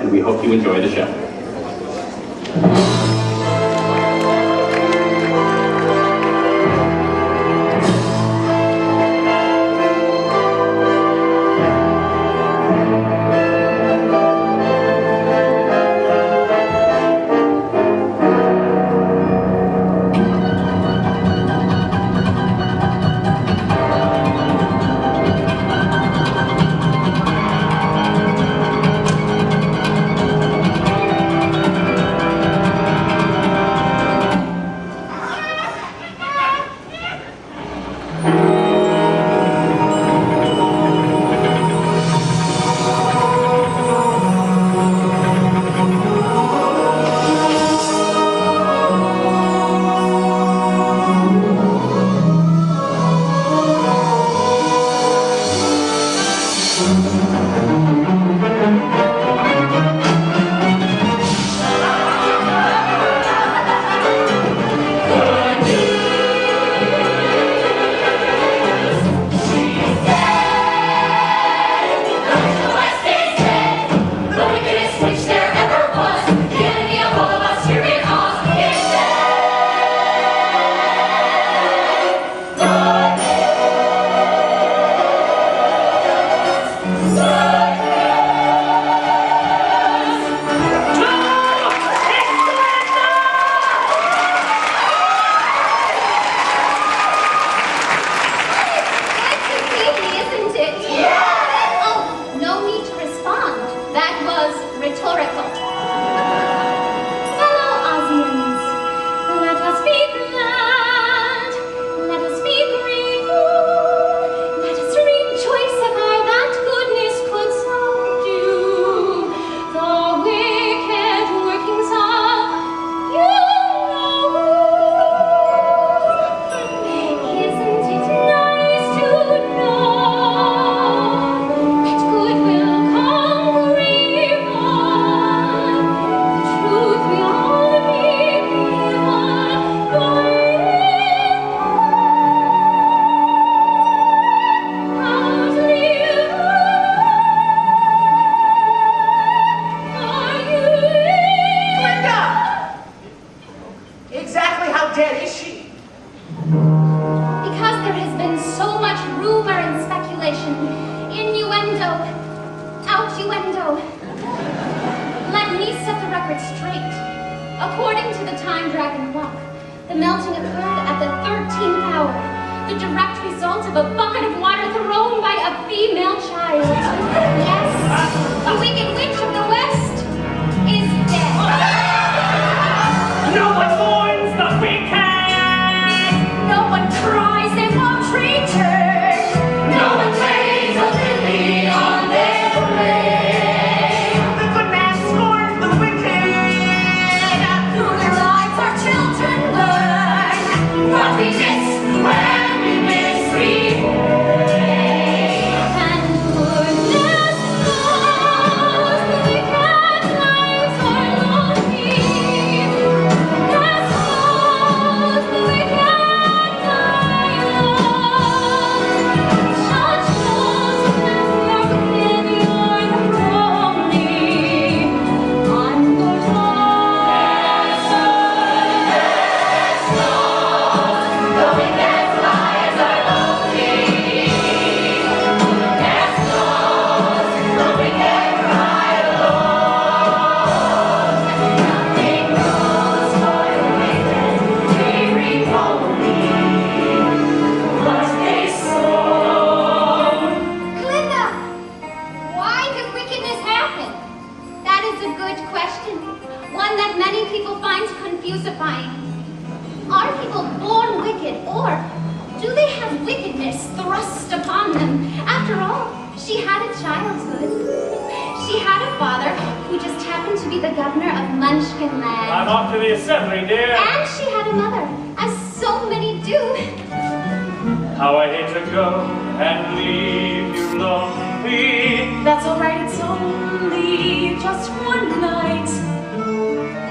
and we hope you enjoy the show.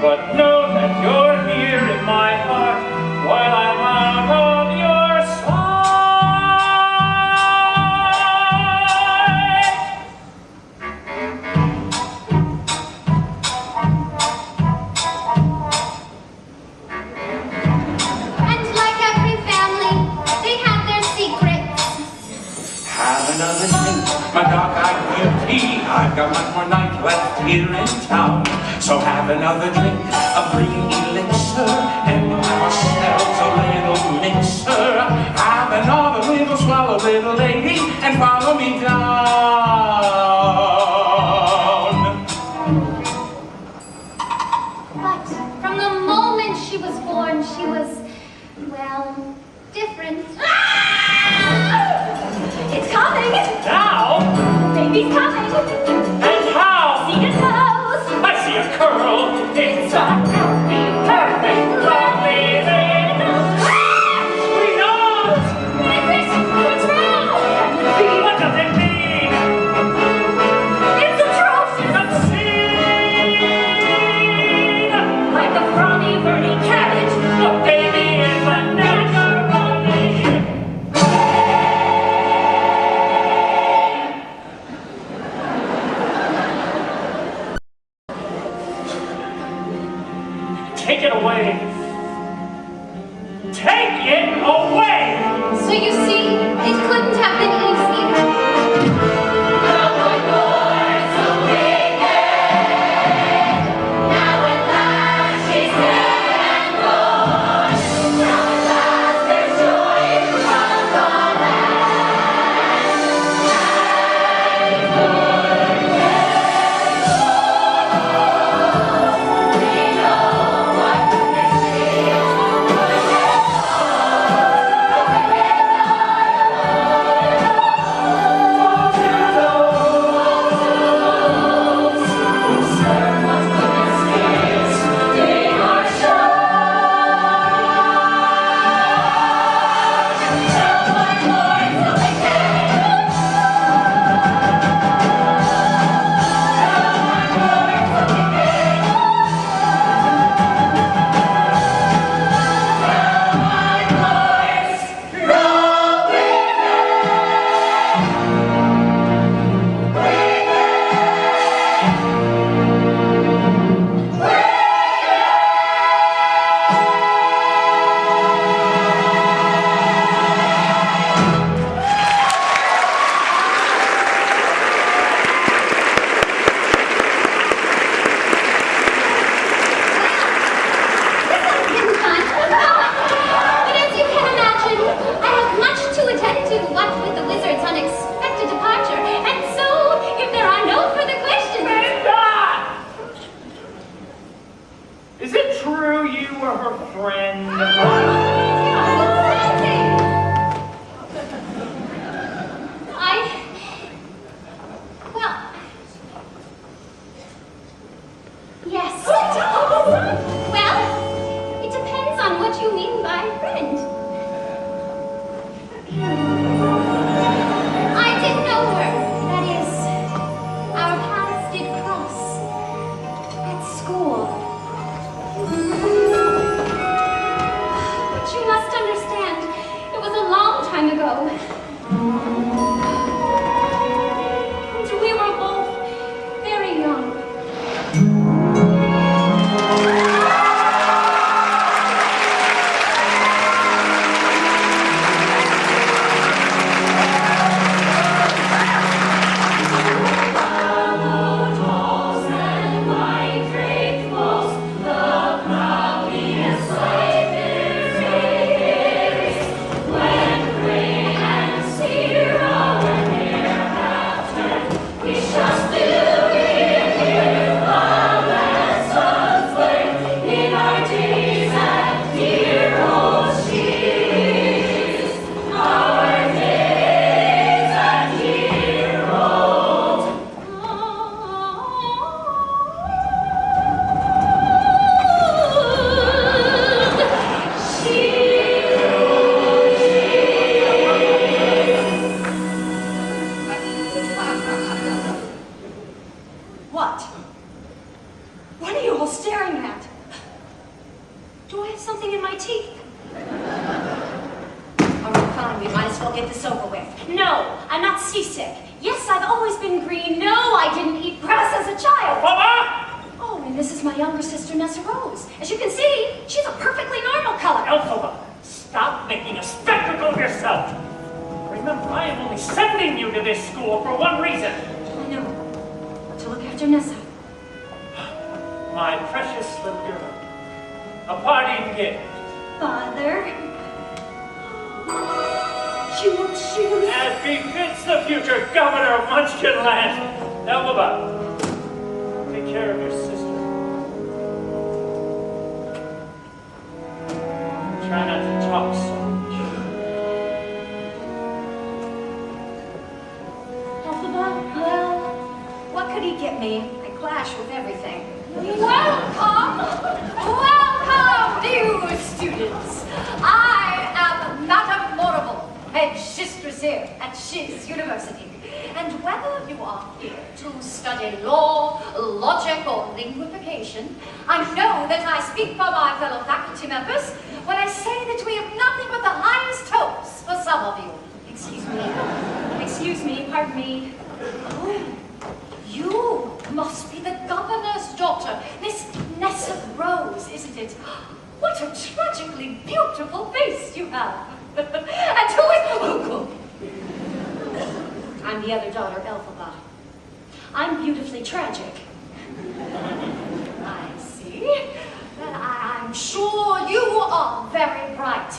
But know that you're here in my heart while I'm out on your side. one more night left here in town. So have another drink of green elixir and have ourselves a little mixer. Have another little swallow, little lady, and follow me down. But from the moment she was born, she was, well, different. It's coming! Now? Baby's coming! And how? See it goes! I see a curl. It's a healthy, perfect, lovely baby. Sweetheart! What's wrong? What does it mean? It's atrocious! Obscene! Like a frothy, burning cabbage! The baby is a macaroni! Take it away! Take it away! So you see, it couldn't have been easy. get this over with. No, I'm not seasick. Yes, I've always been green. No, I didn't eat grass as a child. Mama! Oh, and this is my younger sister, Nessa Rose. As you can see, she's a perfectly normal color. Elphaba, stop making a spectacle of yourself. Remember, I am only sending you to this school for one reason. I know. To look Bajonessa. My precious little girl. A parting gift. Father. Jeweled shoes. As befits the future governor of Munchkinland. Elphaba, take care of your sister. Try not to talk so much. Elphaba, well, what could he get me? I clash with everything. Welcome! Welcome, new students! I am Madame Morrible, head mistress here at Shiz University. And whether you are here to study law, logic, or linguification, I know that I speak for my fellow faculty members when I say that we have nothing but the highest hopes for some of you. Excuse me, pardon me. Oh, you must be the governor's daughter, Miss Nessa Rose, isn't it? What a tragically beautiful face you have. And who is... Oh, I'm the other daughter, Elphaba. I'm beautifully tragic. I see. Then I'm sure you are very bright.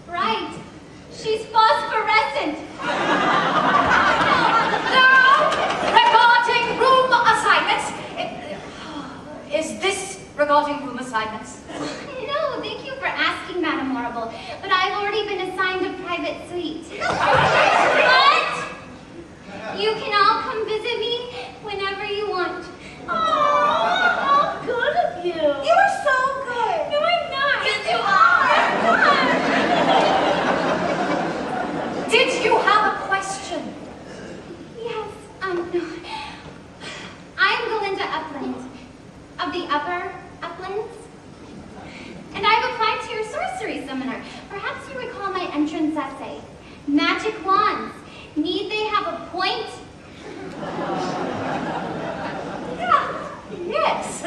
Right. She's phosphorescent. Now, regarding room assignments, is this regarding room assignments? No, thank you for asking, Madame Morrible, but I've already been assigned a private suite. What? You can all come visit me whenever you want. Oh, how good of you. You are so good. No, I'm not. Yes, you are. Did you have a question? Yes, no. I'm Galinda Upland, of the Upper Uplands. And I've applied to your sorcery seminar. Perhaps you recall my entrance essay. Magic wands. Need they have a point? Yes.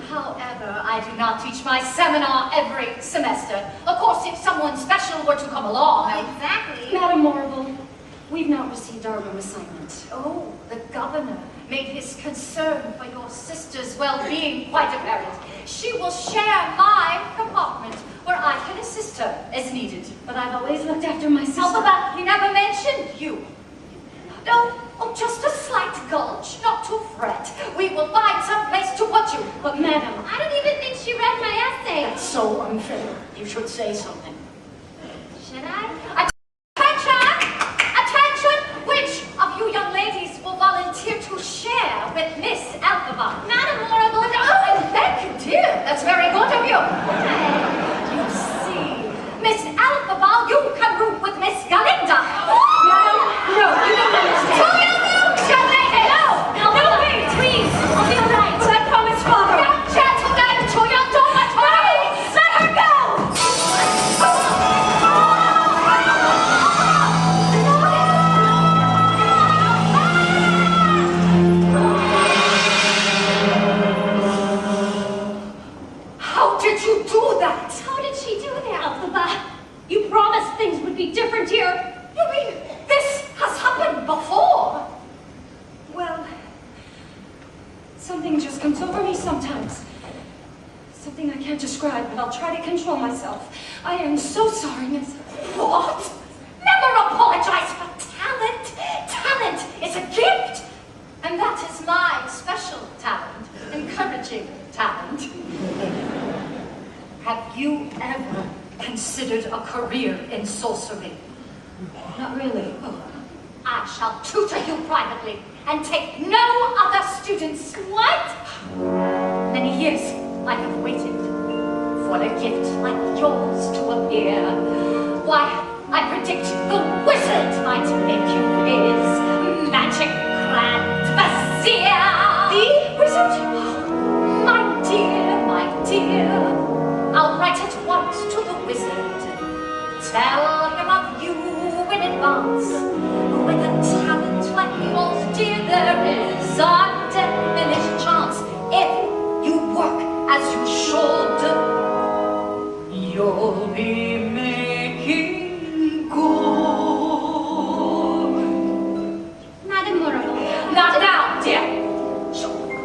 However, I do not teach my seminar every semester. Of course, if someone special were to come along. Exactly. Madame Morrible, we've not received our room assignment. Oh, the governor made his concern for your sister's well-being quite apparent. She will share my compartment where I can assist her as needed. But I've always looked after my sister. Elphaba, he never mentioned you. No, oh, just a slight gulch, not to fret. We will find some place to put you. But madam, I don't even think she read my essay. That's so unfair. You should say something. Should I? Attention! Attention! Which of you young ladies will volunteer to share with Miss Elphaba? Madame Morrible. Oh, thank you, dear. That's very good of you. You see, Miss Elphaba, you can room with Miss Galinda. no, you don't understand. To your rooms, young lady. No, wait. Please, I'll be all right. But I promise, Father. Young gentlemen, to your dormitory. Let her go. How did you do that? How did she do that? Elphaba, you promised things would be different here. You mean this has happened before? Well, something just comes over me sometimes. Something I can't describe, but I'll try to control myself. I am so sorry, Miss. What? Never apologize for talent. Talent is a gift. And that is my special talent, encouraging talent. Have you ever considered a career in sorcery? Not really. Oh, I shall tutor you privately and take no other students. What? Many years I have waited for a gift like yours to appear. Why, I predict the wizard might make you his magic grand vizier. The wizard? My dear, I'll write at once to the wizard. Tell him of you in advance. With a talent like yours, dear, there is undiminished chance. If you work as you should, you'll be making good. Madame Morrible. Not now, dear. Sure.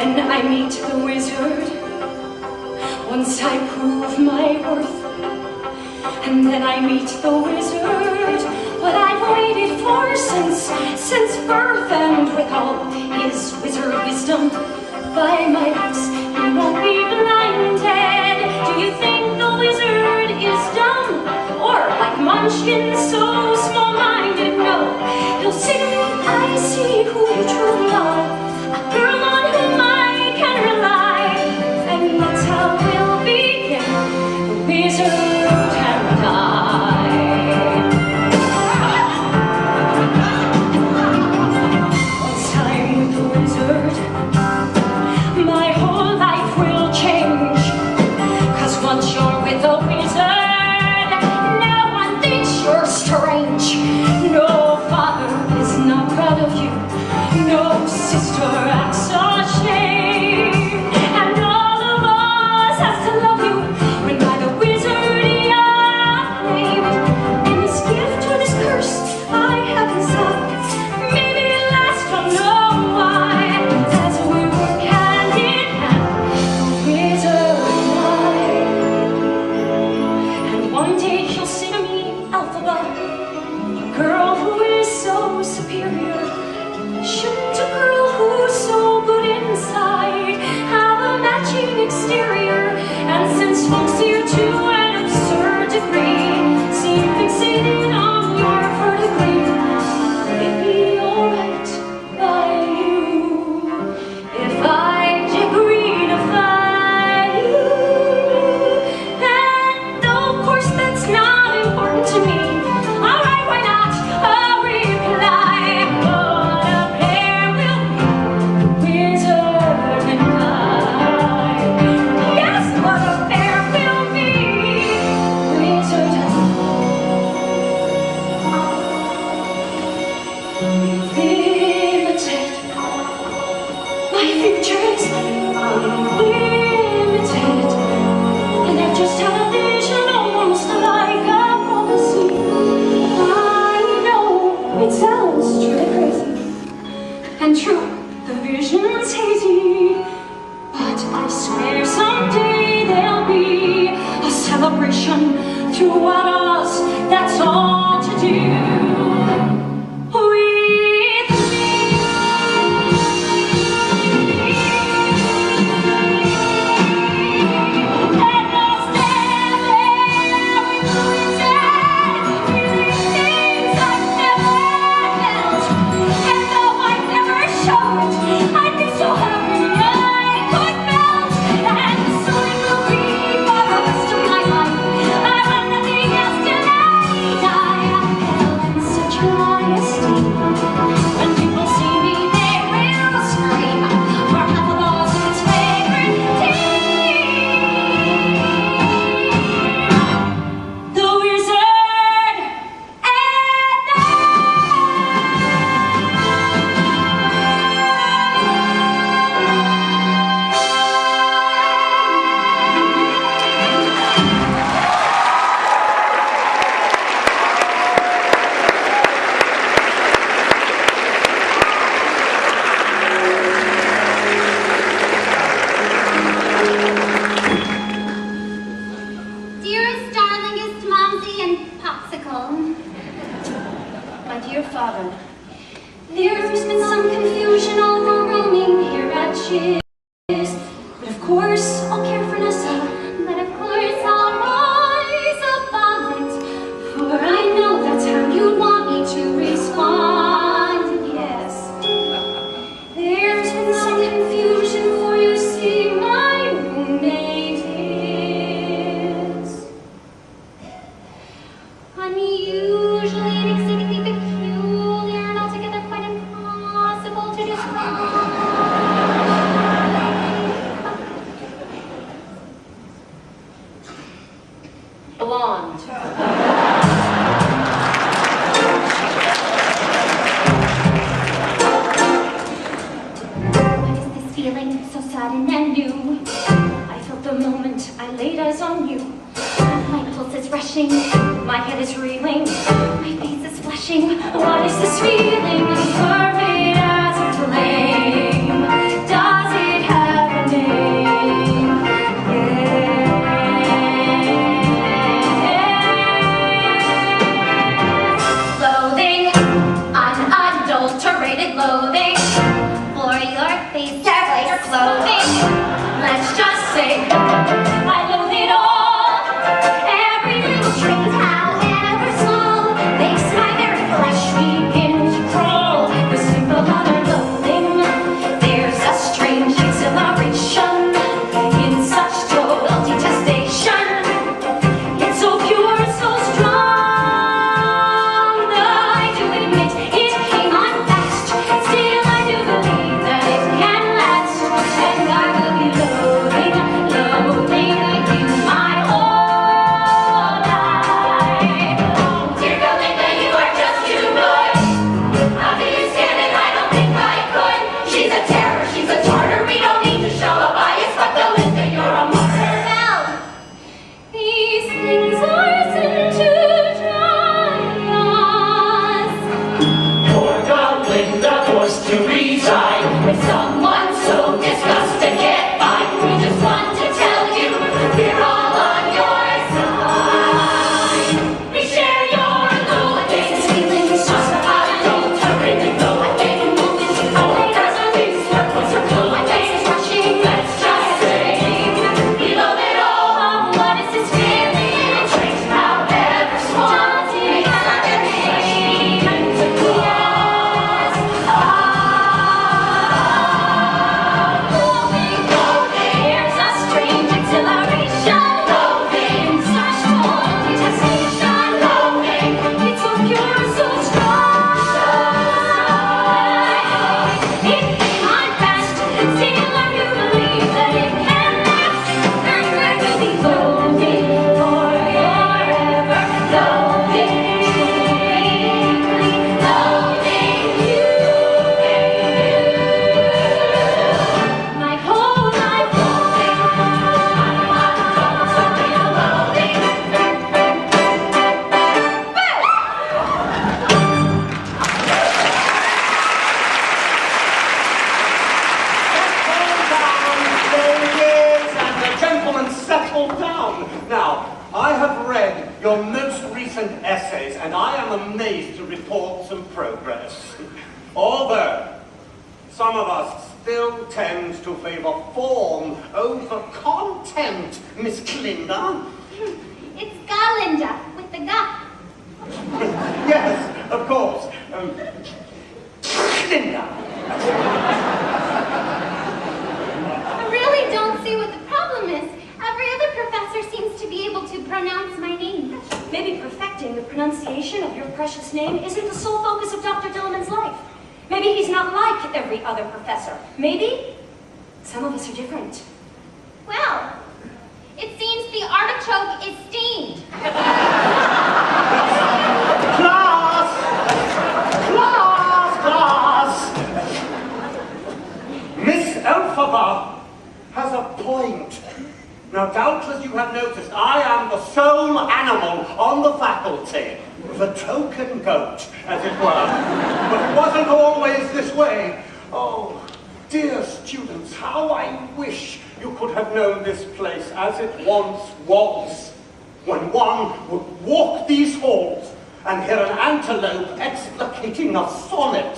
Then I meet the wizard. Once I prove my worth. And then I meet the wizard. What I've waited for since birth. And with all his wizard wisdom by my lips, he won't be blinded. Do you think the wizard is dumb? Or like Munchkin, so small-minded? No, he'll sing, I see who you truly are, a girl on whom I can rely. And that's how we'll begin, the wizard and I. Once I'm with the wizard, my whole life will change. 'Cause once you're with the wizard, no one thinks you're strange. No father is not proud of you. No sister acts ashamed. And all of us has to love you when by the wizard you're named. And this gift or this curse I have inside, maybe it lasts, don't know why. As we work hand in hand, the wizard and I. And one day he'll say to me, Elphaba, a girl who is so superior, shouldn't a girl who's so good inside have a matching exterior? And since folks see you to an absurd degree, seem fixated on your verdigris, it'd be alright by you if I degreenify you. And though of course that's not important to me, alright, why not? I'll reply. What a pair we'll be, the wizard and I. Yes, what a pair we'll be, the wizard and I. Unlimited, my future is unlimited. And I've just had a vision, almost like a prophecy. I know it sounds truly crazy, and true, the vision's hazy. But I swear someday there'll be a celebration throughout us. That's all to do with me. And I'll stand there with the wizard, feeling things I've never felt. And though I never showed, I'd be so happy I could melt. And so it will be for the rest of my life. I want nothing else tonight. I am held in such high esteem. When people see me, they will scream. For Hufflepuff's his favorite team, the wizard and I. Dearest, darlingest Momsy and Popsicle. My dear father, there's been some confusion overwhelming here at Chiz. But of course, I'll care for Nessa. But of course I'll rise above it, For I know that's how you want me to respond. Yes. There's been some confusion, for you see, my roommate is unusually and exceedingly peculiar and altogether quite impossible to describe. blonde. What is this feeling so sudden and new? I felt the moment I laid eyes on you. My pulse is rushing, My head is reeling. my face is flushing. What is this feeling? Fervid as a flame. Does it have Please carefully your clothing. Let's just say I loathe it all. Every little trait, however small, makes my very flesh begin to crawl. The simple utter loathing, there's a strange exhilaration in such total detestation. It's so pure, so strong. I do admit it came on fast. Still, I do believe that it can last, and I will be loathing you my whole life. Dear Belinda, you are just too good. How do you stand it? I don't think I could. She's a terror, she's a tartar. We don't need to show a bias, but Belinda, you're a martyr. Well, These things are sent to dry us. Poor Belinda forced to resign. with someone so disgusted to get by, we just want to tell you we're all on your side. We share your loathing, feelings just unadulterated. Though I think a moment you know there's a least what was her clue. My face is rushing, let's just say we love it all. What is this feeling? It trains however small. Makes our name to yes. There's a strange exhilaration in such total detestation. It's so pure, so strong. It came on fast. Still, I do believe that it can last, and I will be loathing forever. Loathing you. My whole life Ladies and the gentlemen, settle down. Now, I have read your most recent essays, and I am amazed to report some progress. Although some of us still tend to favor form over content, Miss Clinda. It's Galinda with the ga. Yes, of course. Clinda. I really don't see what the problem is. Every other professor seems to be able to pronounce my name. Maybe perfecting the pronunciation of your precious name isn't the sole focus of Dr. Dillman's life. Maybe he's not like every other professor. Maybe some of us are different. Well, it seems the artichoke is steamed. Class! Class! Class! Miss Elphaba has a point. Now, doubtless you have noticed I am the sole animal on the faculty. The token goat, as it were. But it wasn't always this way. Oh, dear students, how I wish you could have known this place as it once was. When one would walk these halls and hear an antelope explicating a sonnet,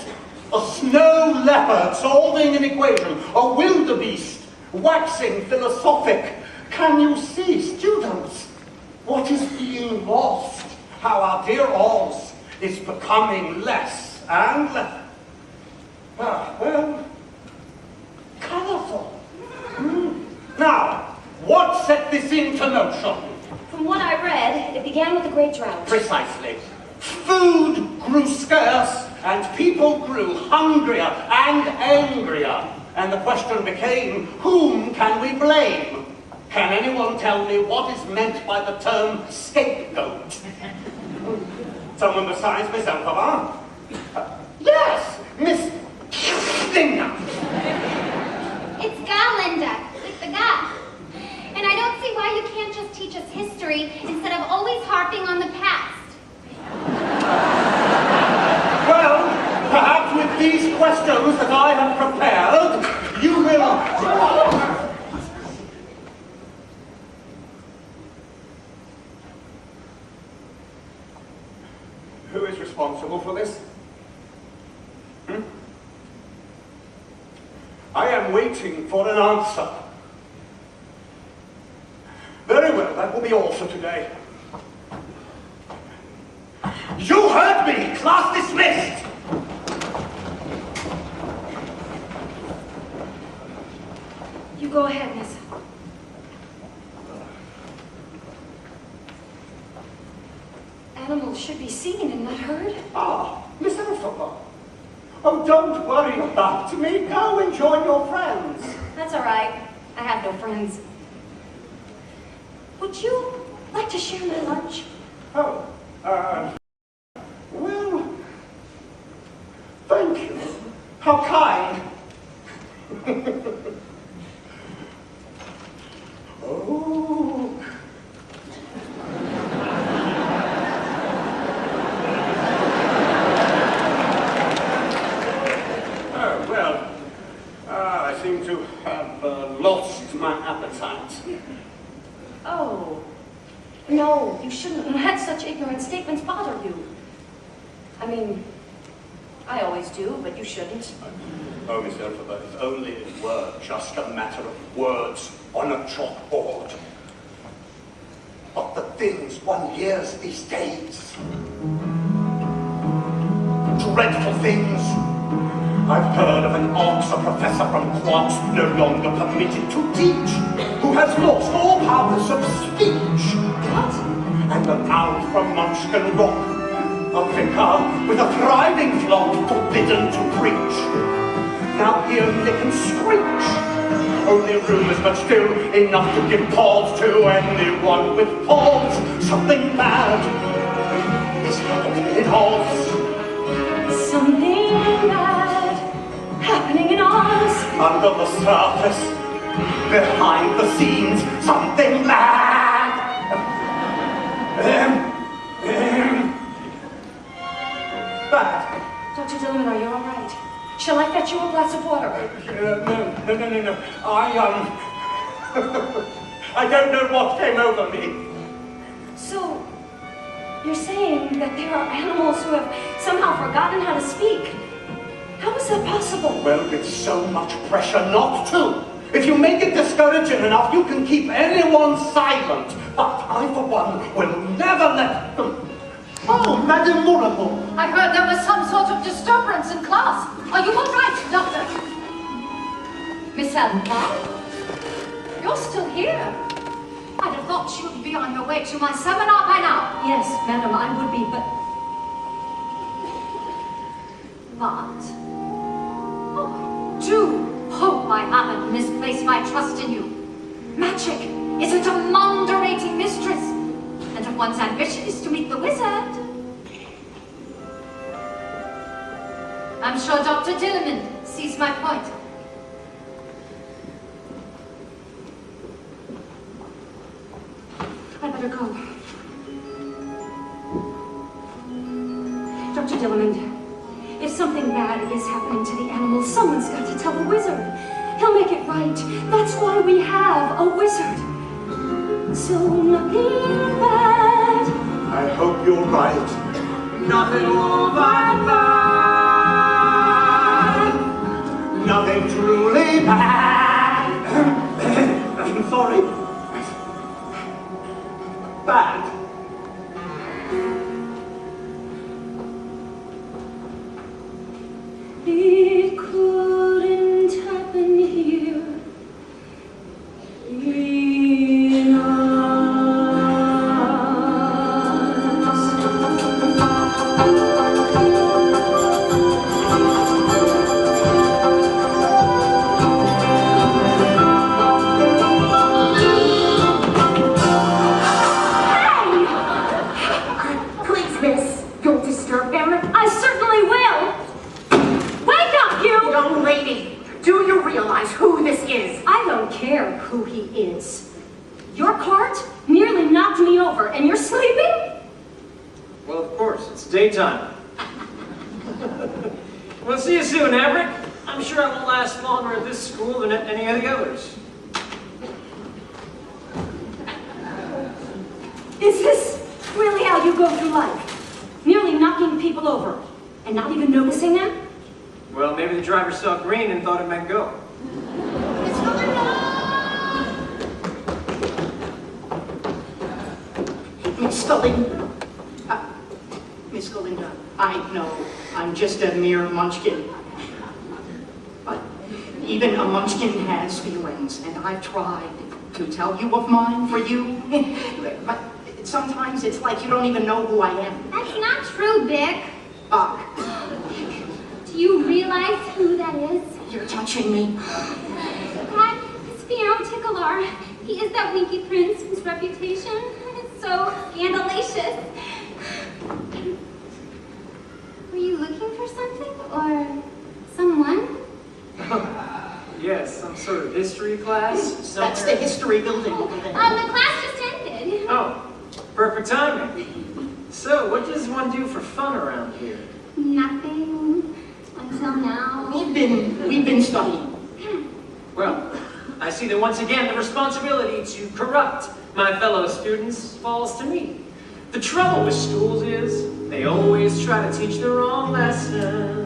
a snow leopard solving an equation, a wildebeest waxing philosophic. Can you see, students, what is being lost? How our dear Oz is becoming less and less, well, colourful. Now, what set this into motion? From what I read, it began with the Great Drought. Precisely. Food grew scarce, and people grew hungrier and angrier. And the question became, whom can we blame? Can anyone tell me what is meant by the term scapegoat? Someone besides Miss Elphaba? Yes, Miss Stinger. It's Galinda with the ga. And I don't see why you can't just teach us history instead of always harping on the past. Well, perhaps with these questions that I have prepared, you will... Who is responsible for this? I am am waiting for an answer. Very well, that will be all for today. You heard me! Class dismissed! You go ahead, Miss. Animals should be seen and not heard. Ah, Miss Elphaba. Oh, don't worry about me. Go and join your friends. That's all right. I have no friends. Would you like to share my lunch? Oh, well, thank you. How kind. Oh. I seem to have lost my appetite. Oh. No, you shouldn't let such ignorant statements bother you. I mean, I always do, but you shouldn't. Oh, Miss Elphaba, if only it were just a matter of words on a chalkboard. But the things one hears these days. Dreadful things. I've heard of an answer professor from Quartz no longer permitted to teach, who has lost all powers of speech. What? And an owl from Munchkin Rock, a vicar with a thriving flock forbidden to preach. Now hear Nick and screech. Only rumours, but still enough to give pause to anyone with pause. Something bad is happening in Oz. Something bad happening in Oz. Under the surface, behind the scenes, something bad. Bad. Dr. Dillman, are you all right? Shall I fetch you a glass of water? No. I don't know what came over me. So, you're saying that there are animals who have somehow forgotten how to speak? How is that possible? Well, with so much pressure not to. If you make it discouraging enough, you can keep anyone silent. But I, for one, will never let them. Oh, Madame Mourable. I heard there was some sort of disturbance in class. Are you all right, Doctor? Miss Elphaba? You're still here. I'd have thought you would be on your way to my seminar by now. Yes, madam, I would be, but... But? Oh, I do hope I haven't misplaced my trust in you. Magic isn't a moderating mistress. And if one's ambition is to meet the wizard... I'm sure Dr. Dillman sees my point. I better go. Dr. Dillman, if something bad is happening to the animals, someone's got to tell the wizard. He'll make it right. That's why we have a wizard. So nothing bad. I hope you're right. Nothing more but bad. Nothing truly bad. I'm sorry. Bad. It couldn't happen here. In Please, miss, don't disturb them. I certainly will. Wake up, you! Young lady, do you realize who this is? I don't care who he is. Your cart nearly knocked me over, and you're sleeping? Well, of course, it's daytime. We'll see you soon, Averick. I'm sure I won't last longer at this school than at any of the others. Is this really how you go through life? Nearly knocking people over, and not even noticing them? Well, maybe the driver saw green and thought it meant go. Miss Galindo! Miss Galindo. Miss Galindo, I know I'm just a mere munchkin. But even a munchkin has feelings, and I've tried to tell you of mine for you. But sometimes it's like you don't even know who I am. That's not true, Vic. Bach, Do you realize who that is? you're touching me. That is Fiam Tickler. He is that Winky Prince whose reputation is so scandalous. Were you looking for something or someone? Yes, some sort of history class somewhere. That's the history building over there. The class just ended. Oh, perfect timing. So, what does one do for fun around here? Nothing until now. We've been studying. Well, I see that once again the responsibility to corrupt my fellow students falls to me. The trouble with schools is they always try to teach the wrong lesson.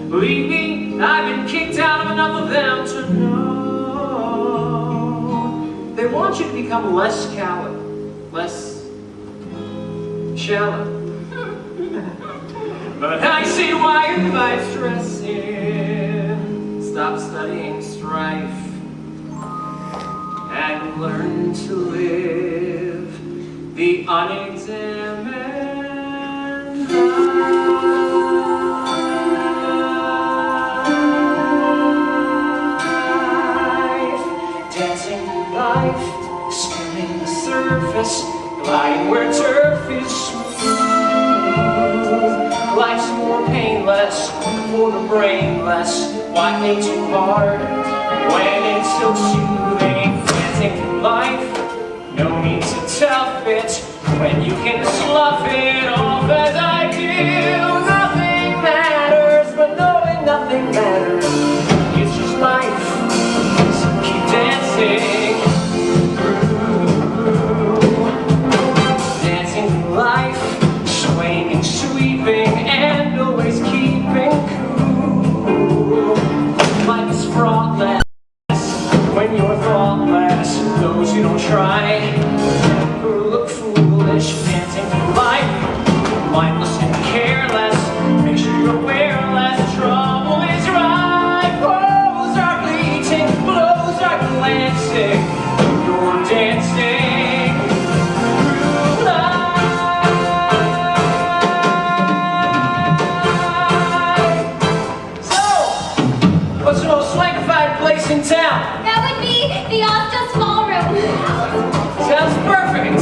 Believe me, I've been kicked out of enough of them to know. They want you to become less callous, less shallow. But I see why your life's stressing. Stop studying strife and learn to live the unexamined life. Dancing life, skimming the surface, gliding where turf is smooth. Life's more painless for the brainless. Why think too hard when it's so soothing? Dancing through life, no need to tough it when you can slough it off as I do. Nothing matters, but knowing nothing matters. It's just life, so keep dancing through. Dancing through life, swaying and sweeping, and always keeping cool. Life is fraughtless when you're thoughtless. Those who don't try never look foolish. Dancing through life, mindless and careless. Make sure you're aware less trouble is right. Woes are fleeting, blows are glancing. You're dancing through life. So, what's the most swankified place in town? That would be the Oscar Small Room. Sounds perfect.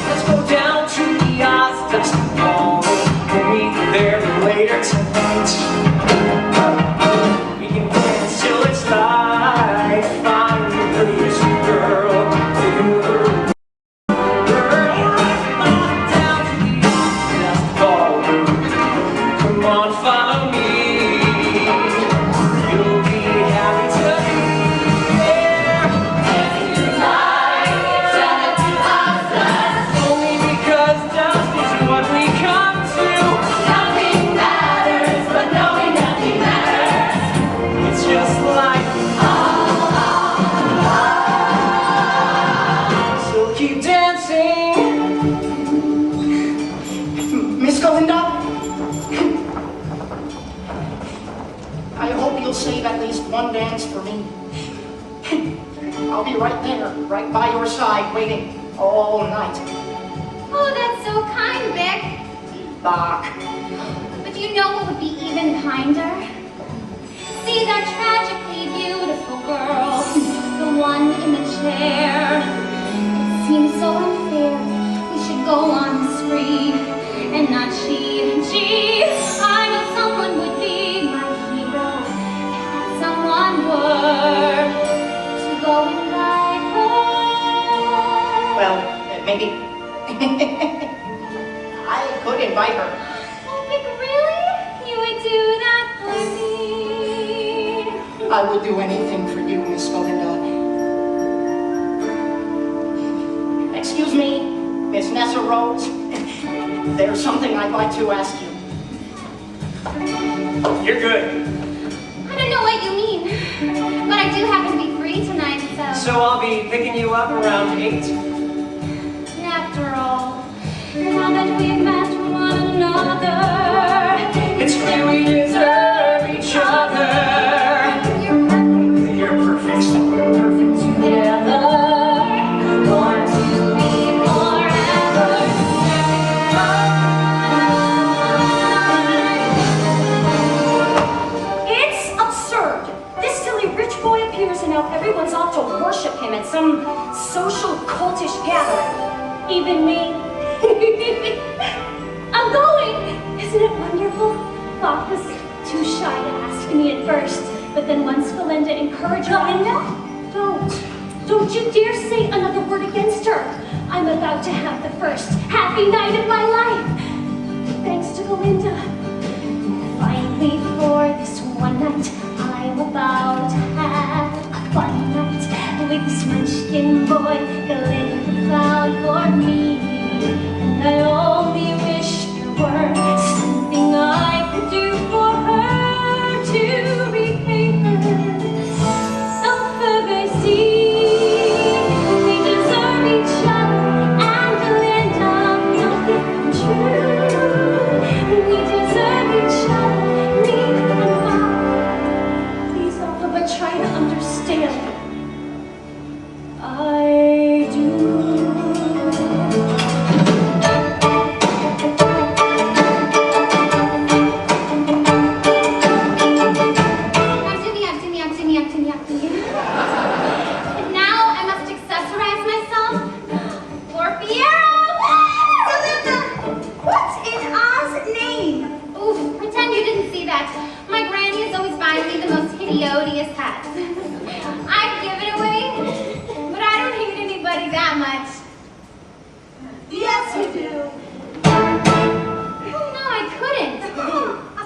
Let's go down to the Oscars. We'll meet there later tonight. We can dance till it's light. Find the prettiest girl. Down to the Oscars ballroom. Come on, follow me. You'll be happy to be there. Only because dust is what we come to. Nothing matters, but knowing nothing matters. It's just life. So keep dancing. Miss Galindo? I hope you'll save at least one dance for me. I'll be right there, right by your side, waiting all night. Oh, that's so kind, Vic. Bach. But you know what would be even kinder? See that tragically beautiful girl, the one in the chair. It seems so unfair. We should go on the spree, and not she. Gee, I know someone would be my hero if that someone were to go invite her. Well, maybe I could invite her. Oh, Vic, really? You would do that for me? I would do anything for you, Miss Galindo. Excuse me, Miss Nessa Rose. There's something I'd like to ask you. You're good. I do happen to be free tonight, so... So I'll be picking you up around 8. After all, now that we've met one another, It's clear we deserve each other. you're perfect. You're perfect. You're perfect. Together, born to be forever. It's absurd. This silly rich boy appears and now everyone's off to worship him at some social cultish gathering. Even me. I'm going! Isn't it wonderful? Bob was too shy to ask me at first, but then once Belinda encouraged Belinda, don't you dare say another word against her. I'm about to have the first happy night of my life. Thanks to Belinda. Finally, for this one night, I'm about to have a fun night with this munchkin boy Belinda found for me. And I only wish there were something I could do for her to repay her. So further see, we deserve each other, and Belinda, nothing true. We deserve each other, me and Bob. Please, Alpha, but try to understand. I do. And now I must accessorize myself for Fiero! Belinda, what's in Oz's name? Ooh, pretend you didn't see that. My granny is always buying me the most hideous hats. I'd give it away, but I don't hate anybody that much. Yes, you do. Oh, no, I couldn't.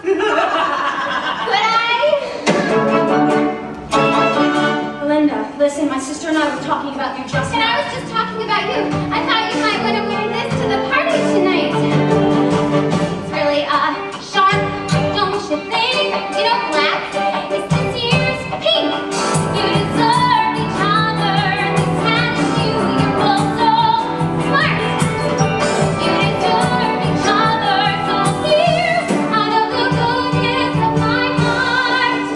Could I? Belinda, listen, my sister and I were talking about you just And now. I was just talking about you. I thought you might want to wear this to the party tonight. It's really, sharp, don't you think? You know, black is this year's pink. You deserve each other. This hat is you. You're both so smart. You deserve each other. So here, out of the goodness of my heart.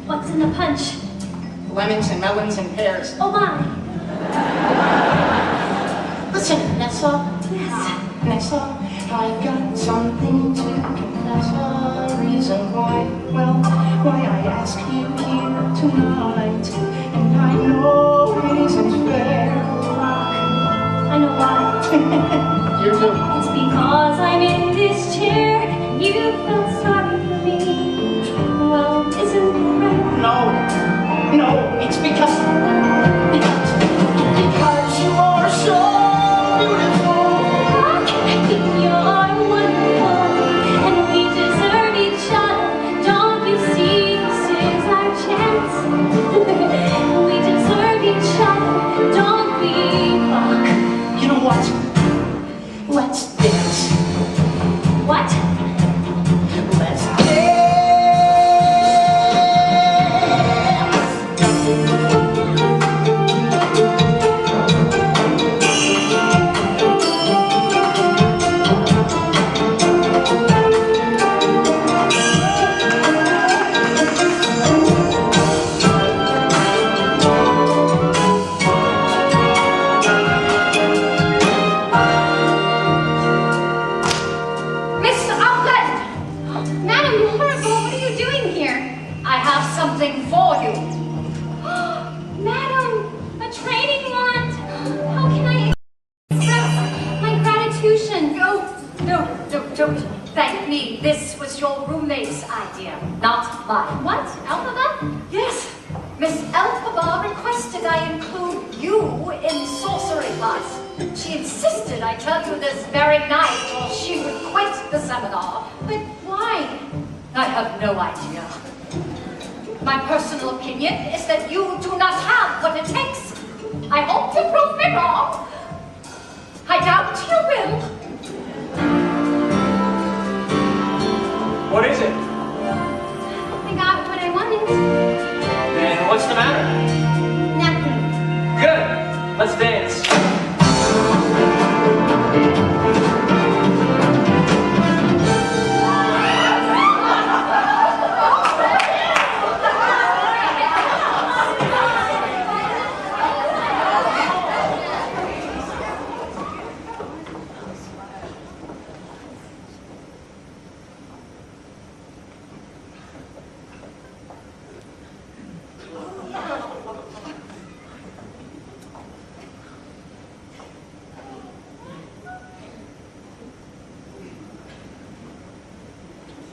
What's in the punch? Lemons and melons and pears. Oh my. Listen, Nessa. Yes. Nessa, I've got something to confess. A reason why, well, why I ask you here tonight. And I know it isn't fair. I know why. You do. It's because I'm in this chair. You felt sorry for me. Well, isn't it right? No, it's because you are so beautiful. You're wonderful, and we deserve each other. Don't you see this is our chance? We deserve each other. Don't we, Buck? You know what? Let's dance. What? Let's dance. solutions. No, don't thank me. This was your roommate's idea, not mine. What? Elphaba? Yes, Miss Elphaba requested I include you in sorcery class. She insisted I tell you this very night or she would quit the seminar. But why? I have no idea. My personal opinion is that you do not have what it takes. I hope to prove me wrong. I doubt you will. What is it? I got what I wanted. Then what's the matter? Nothing. Good. Let's dance.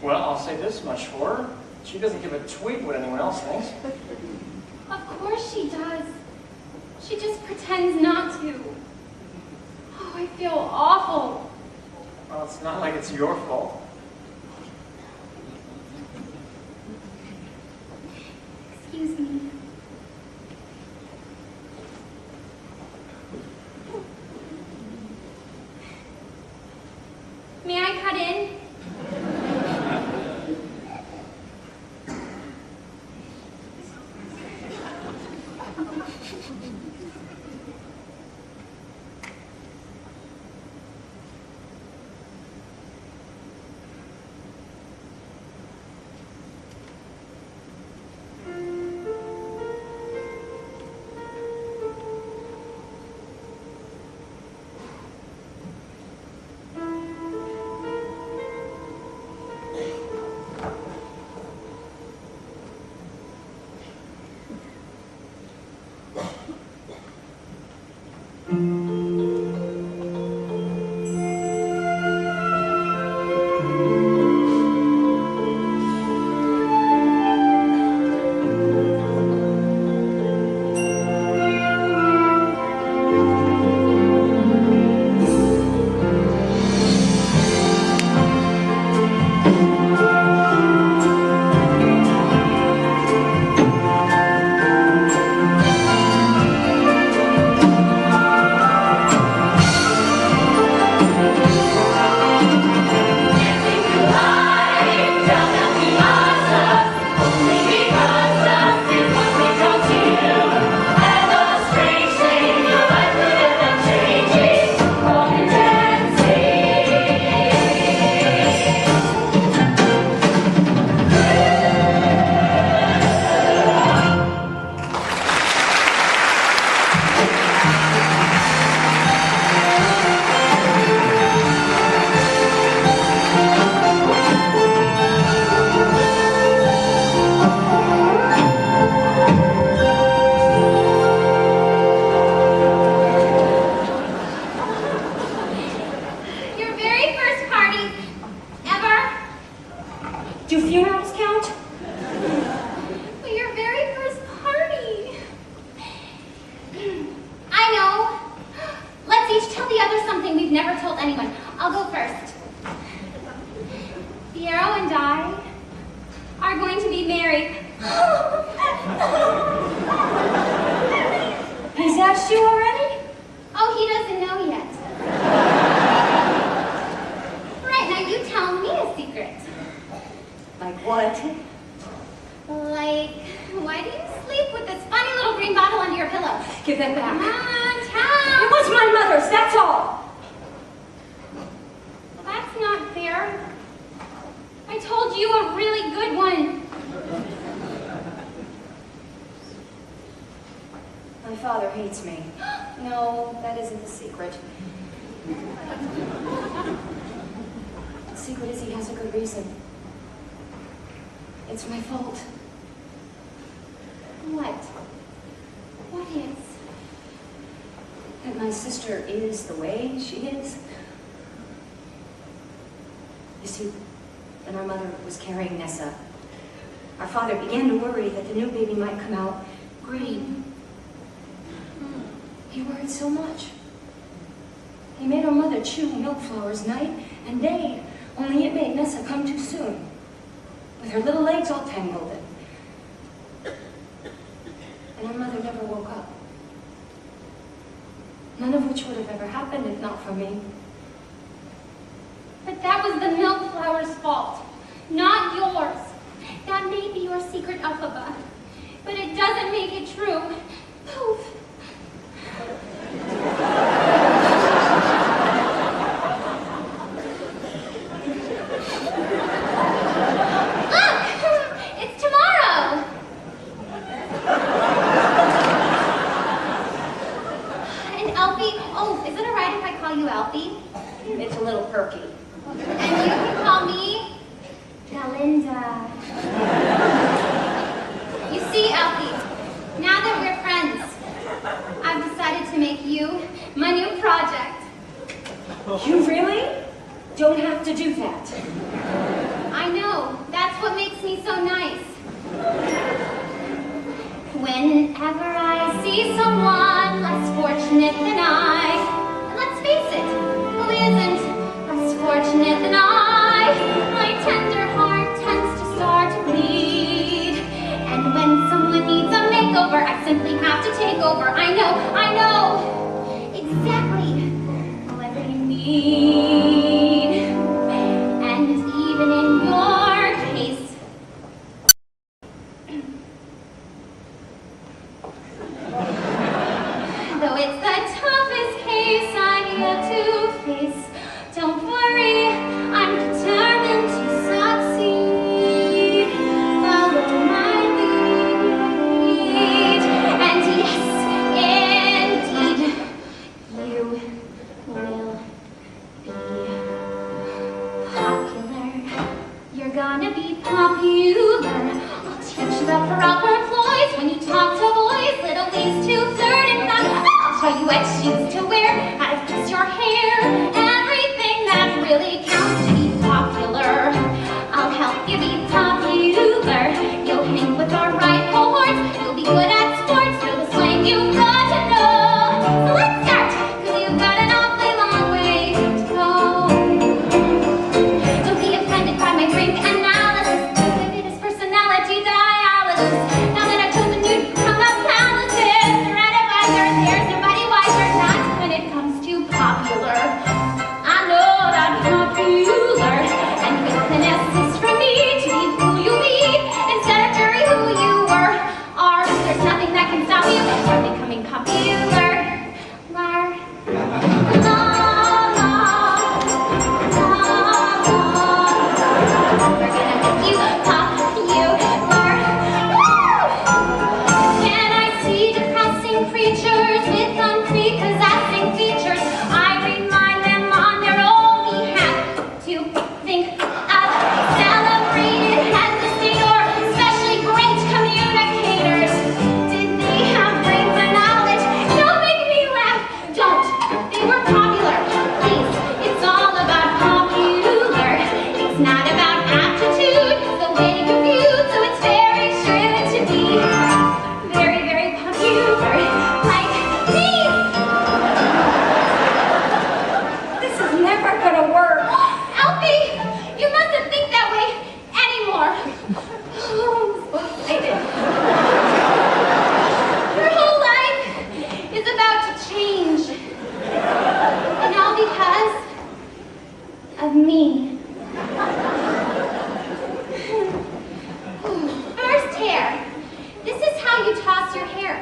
Well, I'll say this much for her. She doesn't give a tweet what anyone else thinks. Of course she does. She just pretends not to. Oh, I feel awful. Well, it's not like it's your fault. Excuse me. May I cut in? Do funerals count? But your very first party. I know. Let's each tell the other something we've never told anyone. I'll go first. Piero and I are going to be married. He's asked you already? Oh, he doesn't know yet. Right, now you tell me a secret. Like what? Like, why do you sleep with this funny little green bottle under your pillow? Give that back. Come on, tell. It was my mother's, that's all. That's not fair. I told you a really good one. My father hates me. No, that isn't the secret. The secret is he has a good reason. It's my fault. What? What is? That my sister is the way she is. You see, when our mother was carrying Nessa, our father began to worry that the new baby might come out green. He worried so much. He made our mother chew milk flowers night and day, only it made Nessa come too soon, with her little legs all tangled. And our mother never woke up. None of which would have ever happened if not for me. But that was the milk flower's fault, not yours. That may be your secret alphabet, but it doesn't make it true. Poof. Look! It's tomorrow! And Alfie, oh, is it alright if I call you Alfie? It's a little perky. And you can call me Galinda. You see, Alfie, now that we're friends, I've decided to make you my new project. You really don't have to do that. I know, that's what makes me so nice. Whenever I see someone less fortunate than I, and let's face it, who isn't less fortunate than I, my tender heart tends to start to bleed. And when someone needs a makeover, I simply have to take over. I know exactly what they need. And even in your case, though it's the toughest case I've yet to face, don't worry, I'm determined to succeed. Follow my lead, and yes, indeed, you will be popular. You're gonna be popular. I'll teach you the proper ploys when you talk to boys, little ways to flirt and not. I'll show you what shoes to wear, how to fix your hair, everything that really counts to be popular. I'll help you be popular. You'll hang with our right cohorts. You'll be good at sports. Know the slang you've got to know. So let's start, 'cause you've got an awfully long way to go. Don't be offended by my drink analysis. Maybe it is personality dialysis. Now that I've chosen you to become a palaces, the right advisor, there's nobody wiser. Not when it comes to popular. I know that popular, and goodness is for me to be who you be instead of very who you are. There's nothing that can stop you from becoming popular. We're gonna make you popular. When I see depressing creatures with unprepossessing features, I remind them on their own behalf to think of celebrated heads of state or especially great communicators. Did they have brains and knowledge? Don't make me laugh. Don't. They were popular. Please. It's all about popular. It's not about aptitude. The way you view, so it's very true to be very, very popular. Like me. This is never gonna work. Alfie, you mustn't think that way anymore. Oh, I'm so excited. Your whole life is about to change. And all because of me. First hair. This is how you toss your hair.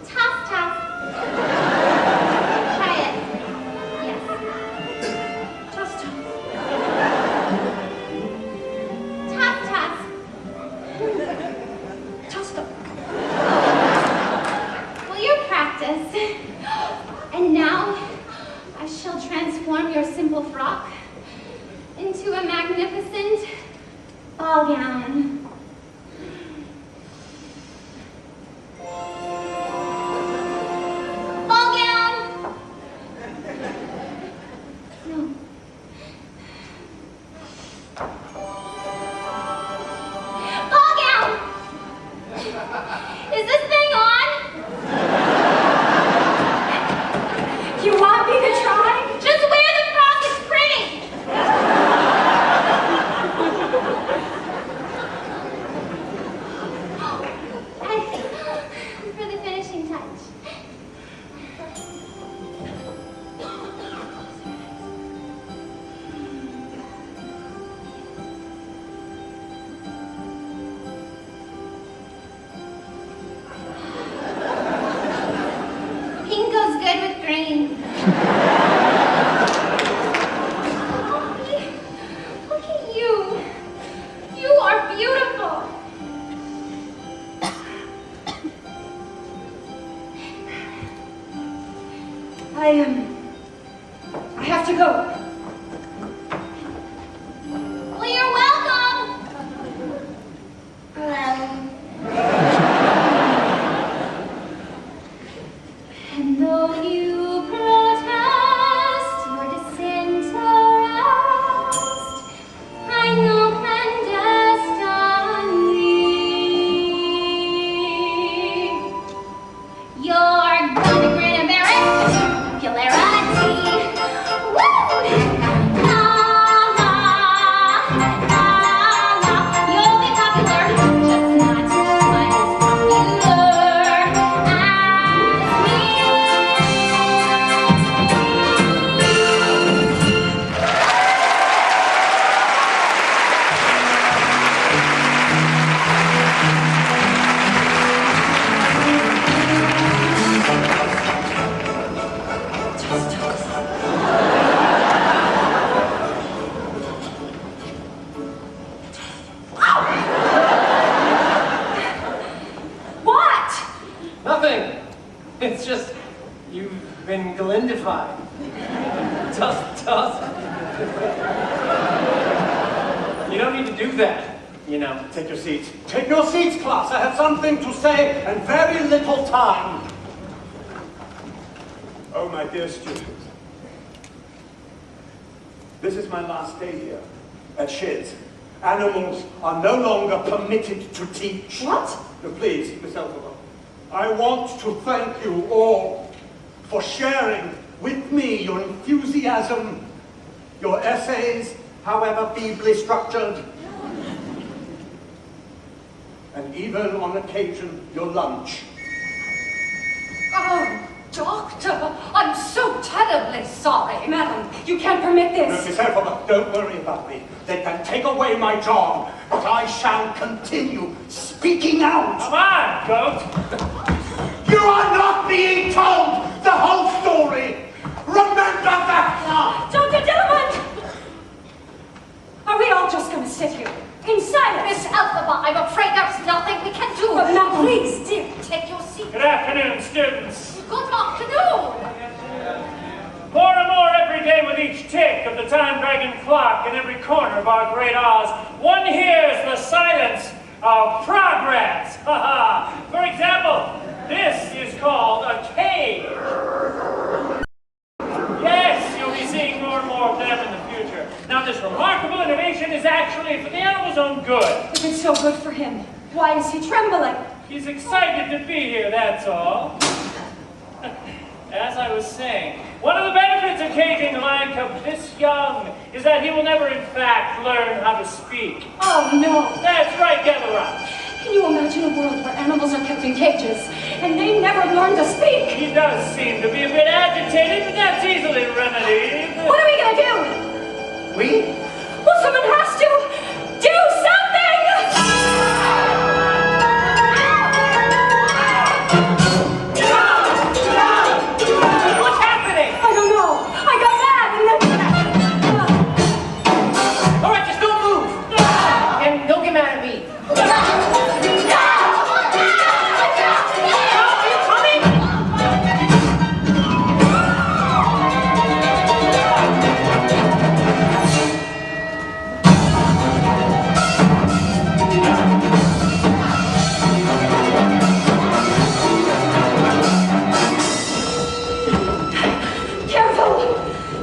Toss, toss. Try it. Yes. Just Toss, toss. toss them. Will you practice? And now I shall transform your simple frock into a magnificent ball gown. Ball gown! No. have to go. Well, you're welcome. And though you protest your dissent aroused, I know clandestinely you're gonna grin embarrassed popularity. Woo! La la la la. You'll be popular, just not quite as popular as me. What? Nothing. It's just you've been Galindified. Tuss. You don't need to do that, you know. Take your seats. Take your seats, class. I have something to say and very little time. Oh, my dear students. This is my last day here at Shiz. Animals are no longer permitted to teach. What? No, please, Miss Elphaba. I want to thank you all for sharing with me your enthusiasm, your essays, however feebly structured, and even on occasion your lunch. Oh, Doctor, I'm so terribly sorry. Madam, you can't permit No, this. Miss Elphaba, don't worry about me. They can take away my job, but I shall continue speaking out. Come on, goat. You are not being told the whole story. Remember that. Dr. Dillman! Are we all just going to sit here in silence? Miss Elphaba, I'm afraid there's nothing we can do. But now, please, dear. Take your seat. Good afternoon, students. Good afternoon. More and more every day with each tick of the time dragon clock in every corner of our great Oz, one hears the silence of progress. For example, this is called a cave. Yes, you'll be seeing more and more of them in the future. Now, this remarkable innovation is actually for the animal's own good. If it's so good for him, why is he trembling? He's excited to be here, that's all. As I was saying, one of the benefits of caging a lion cub this young is that he will never, in fact, learn how to speak. Oh, no. That's right, gather round. Can you imagine a world where animals are kept in cages and they never learn to speak? He does seem to be a bit agitated, but that's easily remedied. What are we going to do? We? Well, someone has to do something! What's happening? I don't know. I got mad and then... All right, just don't move. And don't get mad at me. Are you coming? Careful!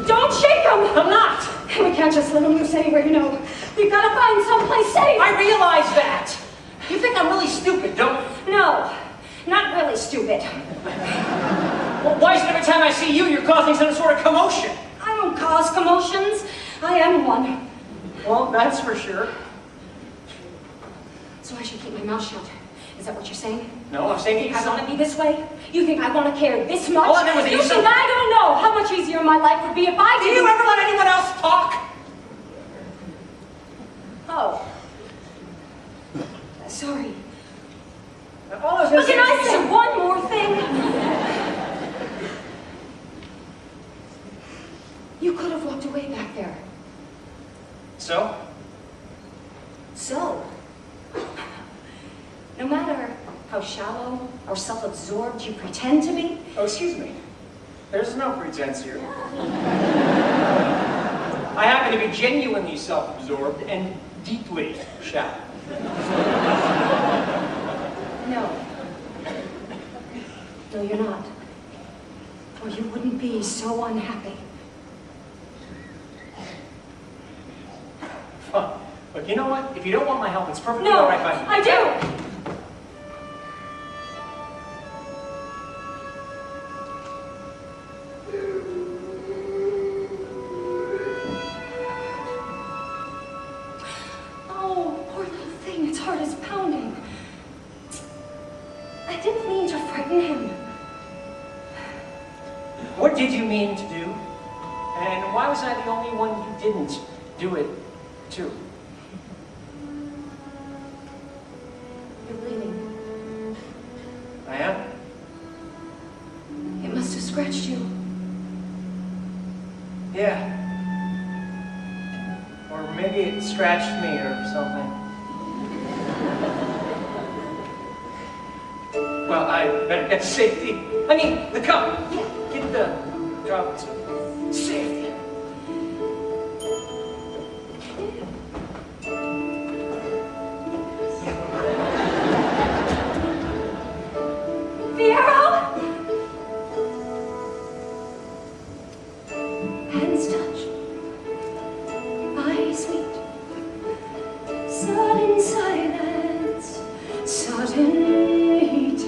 Don't shake him! I'm not. We can't just let him loose anywhere, you know. We've got to find someplace safe. I realize that. You think I'm really stupid, don't you? No, not really stupid. Well, why is it every time I see you, you're causing some sort of commotion? I don't cause commotions. I am one. Well, that's for sure. So I should keep my mouth shut. Is that what you're saying? No, I'm saying You think I want to be this way? You think I want to care this much? All I meant was that you you think said- I don't know how much easier my life would be if I Do didn't? you ever let anyone else talk? Oh. Sorry. All I was going But to can I is say one more thing? You could have walked away back there. So? So, no matter how shallow or self-absorbed you pretend to be, Oh, excuse me. There's no pretense here. genuinely self-absorbed and deeply shallow. No. No, you're not. Or you wouldn't be so unhappy. Fine. Look, you know what? If you don't want my help, it's perfectly No, all right. Fine. I do! Oh, poor little thing, its heart is pounding. I didn't mean to frighten him. What did you mean to do? And why was I the only one you didn't do it to? You're bleeding. I am? It must have scratched you. Yeah. Or maybe it scratched me or something. Well, I better get to safety. I mean, the cup. Get the drop to safety. Fiero! Hands touch. Eyes meet. Sudden silence. Sudden heat.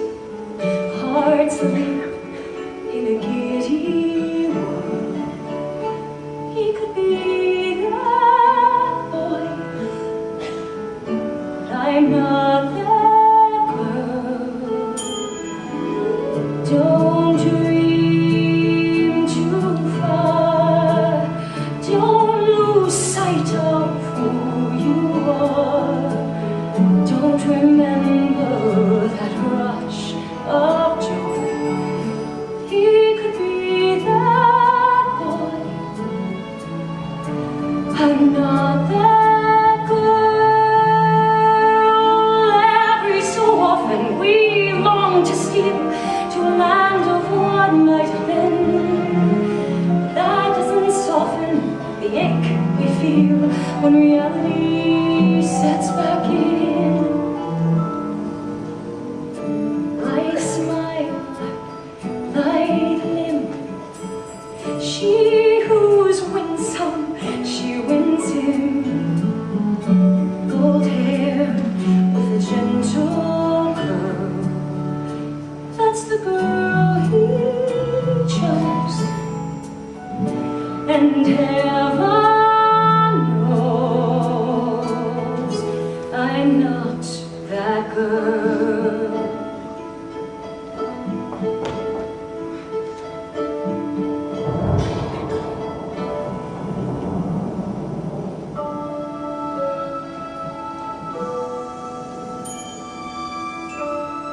Hearts leap in a giddy whirl. He could be that boy, but I'm not that girl. Don't dream too far. Don't lose sight of who you are. Don't remember that rush of joy. He could be that boy. I'm not that girl. Every so often we long to steal to a land of what might have been. That doesn't soften the ache we feel when reality sets back in. I smile like limb. She who's winsome, she wins him. Gold hair with a gentle curl. That's the girl he chose. And heaven knows I'm not that girl.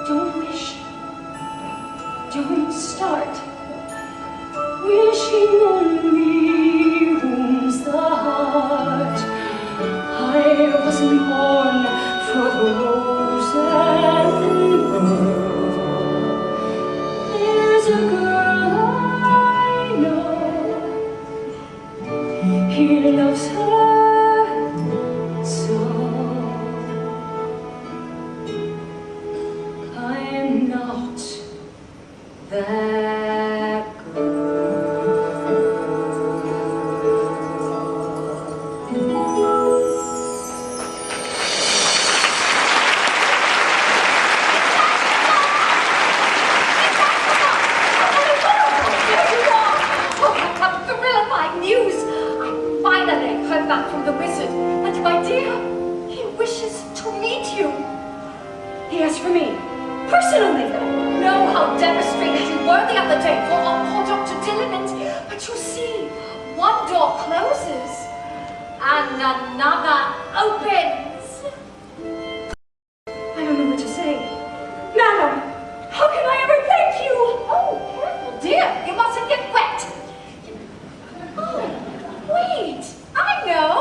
Don't wish. Don't start. Wishing only wounds the heart. I wasn't born for the rose and pearl. There's a girl I know. He loves her so. I'm not that News! I finally heard back from the wizard, and my dear, he wishes to meet you. He asked for me, personally. Know how devastated you were the other day for our poor Dr. Dillon, but you see, one door closes and another opens. I don't know what to say. Madam, how can I ever thank you? Oh, careful, dear, you mustn't get wet. Oh, wait, I know.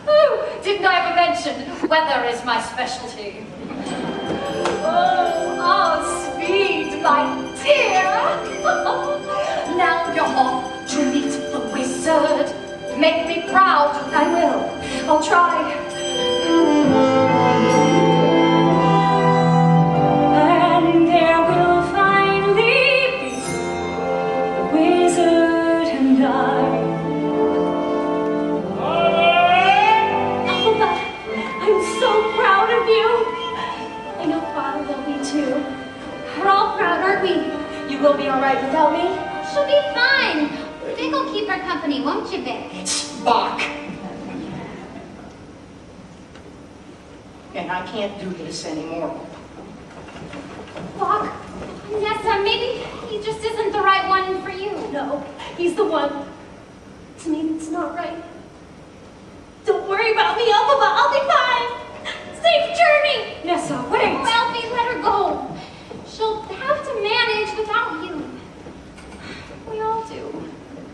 Oh, didn't I ever mention weather is my specialty? Oh, sweet my dear. Now you're off to meet the wizard. Make me proud. I will. I'll try. And there will finally be the wizard and I. Alpha, I'm so proud of you. I know Father will be too. We're all proud, aren't we? You will be all right without me? She'll be fine. Vic will keep her company, won't you, Vic? Spock! And I can't do this anymore. Spock? Nessa, maybe he just isn't the right one for you. No, he's the one. To me, it's not right. Don't worry about me, Alpha. I'll be fine. Safe journey. Nessa, wait. Oh, Alfie, let her go. She'll have to manage without you. We all do.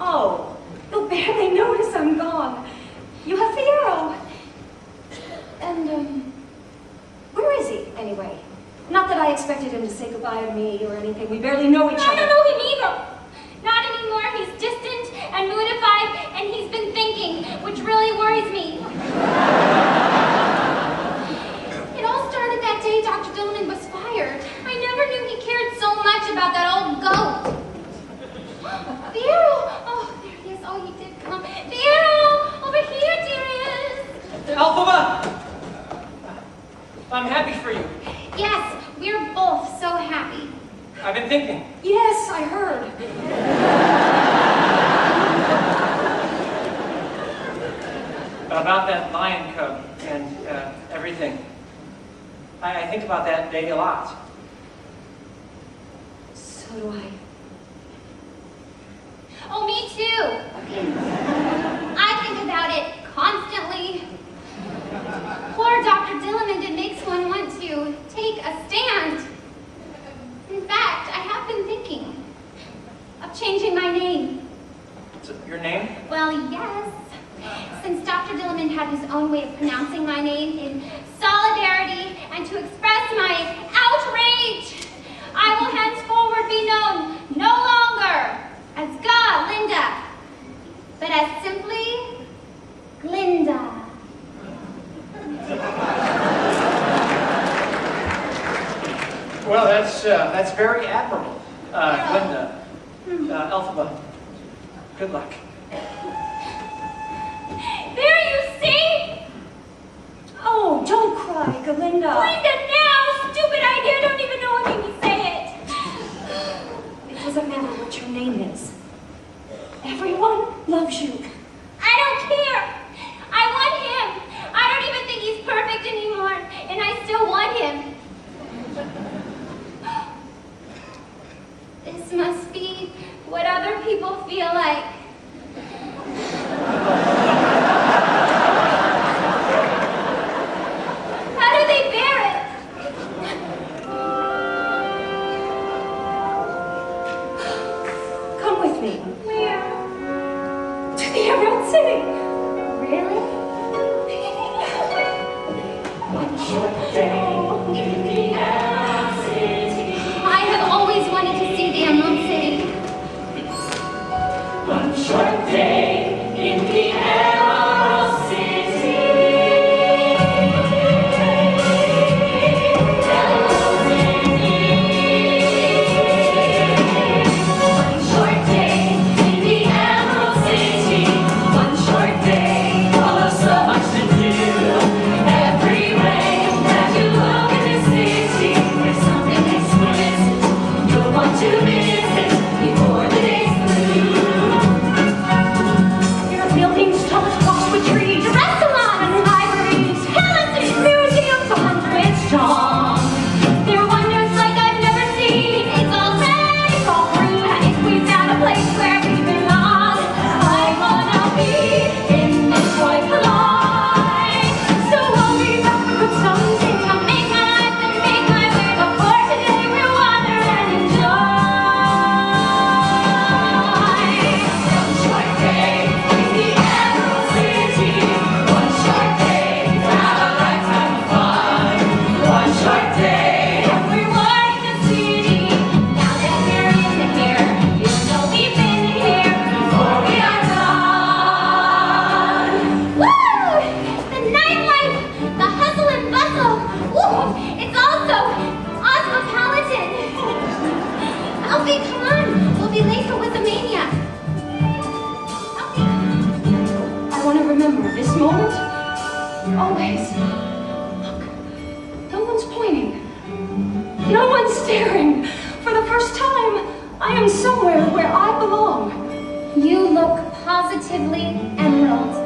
Oh, you'll barely notice I'm gone. You have Fiyero. And, where is he, anyway? Not that I expected him to say goodbye to me or anything. We barely know each I other. don't know him either. Not anymore. He's distant and moodified, and he's been thinking, which really worries me. It all started that day Dr. Dillman was fired. I never knew he cared so much about that old goat. Fiyero! Oh, there he is. Oh, he did come. Fiyero! Over here, dearest! Elphaba! I'm happy for you. Yes, we're both so happy. I've been thinking. Yes, I heard. About that lion cub and everything. I think about that day a lot. So do I. Oh, me too. I think about it constantly. Poor Dr. Dillamond, it makes one want to take a stand. In fact, I have been thinking of changing my name. Your name? Well, yes. Since Dr. Dillamond had his own way of pronouncing my name in solidarity and to express my outrage, I will henceforward be known no longer as Glinda, but as simply Glinda. Well, that's very admirable, Glinda. Elphaba, good luck. There, you see? Oh, don't cry, Galinda. Glinda now! Stupid idea, don't even know what made me say it. It doesn't matter what your name is. Everyone loves you. I don't care. I want him. I don't even think he's perfect anymore, and I still want him. This must be what other people feel like. How do they bear it? Come with me Where? to the Emerald City. Really? I have always wanted to see the Emerald City. One short day in the Emerald City. One short day in the Emerald City. One short day, all of so much to do. Every way that you look in the city, there's something exquisite. You'll want to visit before the day's through. There are buildings tall as boxwood trees, restaurants and libraries, palaces, museums, 100 strong. There are wonders like I've never seen. It's all red, it's all green. If we found a place where we belong, I wanna be in this joyful life. So I'll be back with something. I'll make my life and make my way, but for today we'll wander and enjoy. Elfie, come on. We'll be late for Wizamania. Elfie. I want to remember this moment. Always. Look, no one's pointing. No one's staring. For the first time, I am somewhere where I belong. You look positively emerald.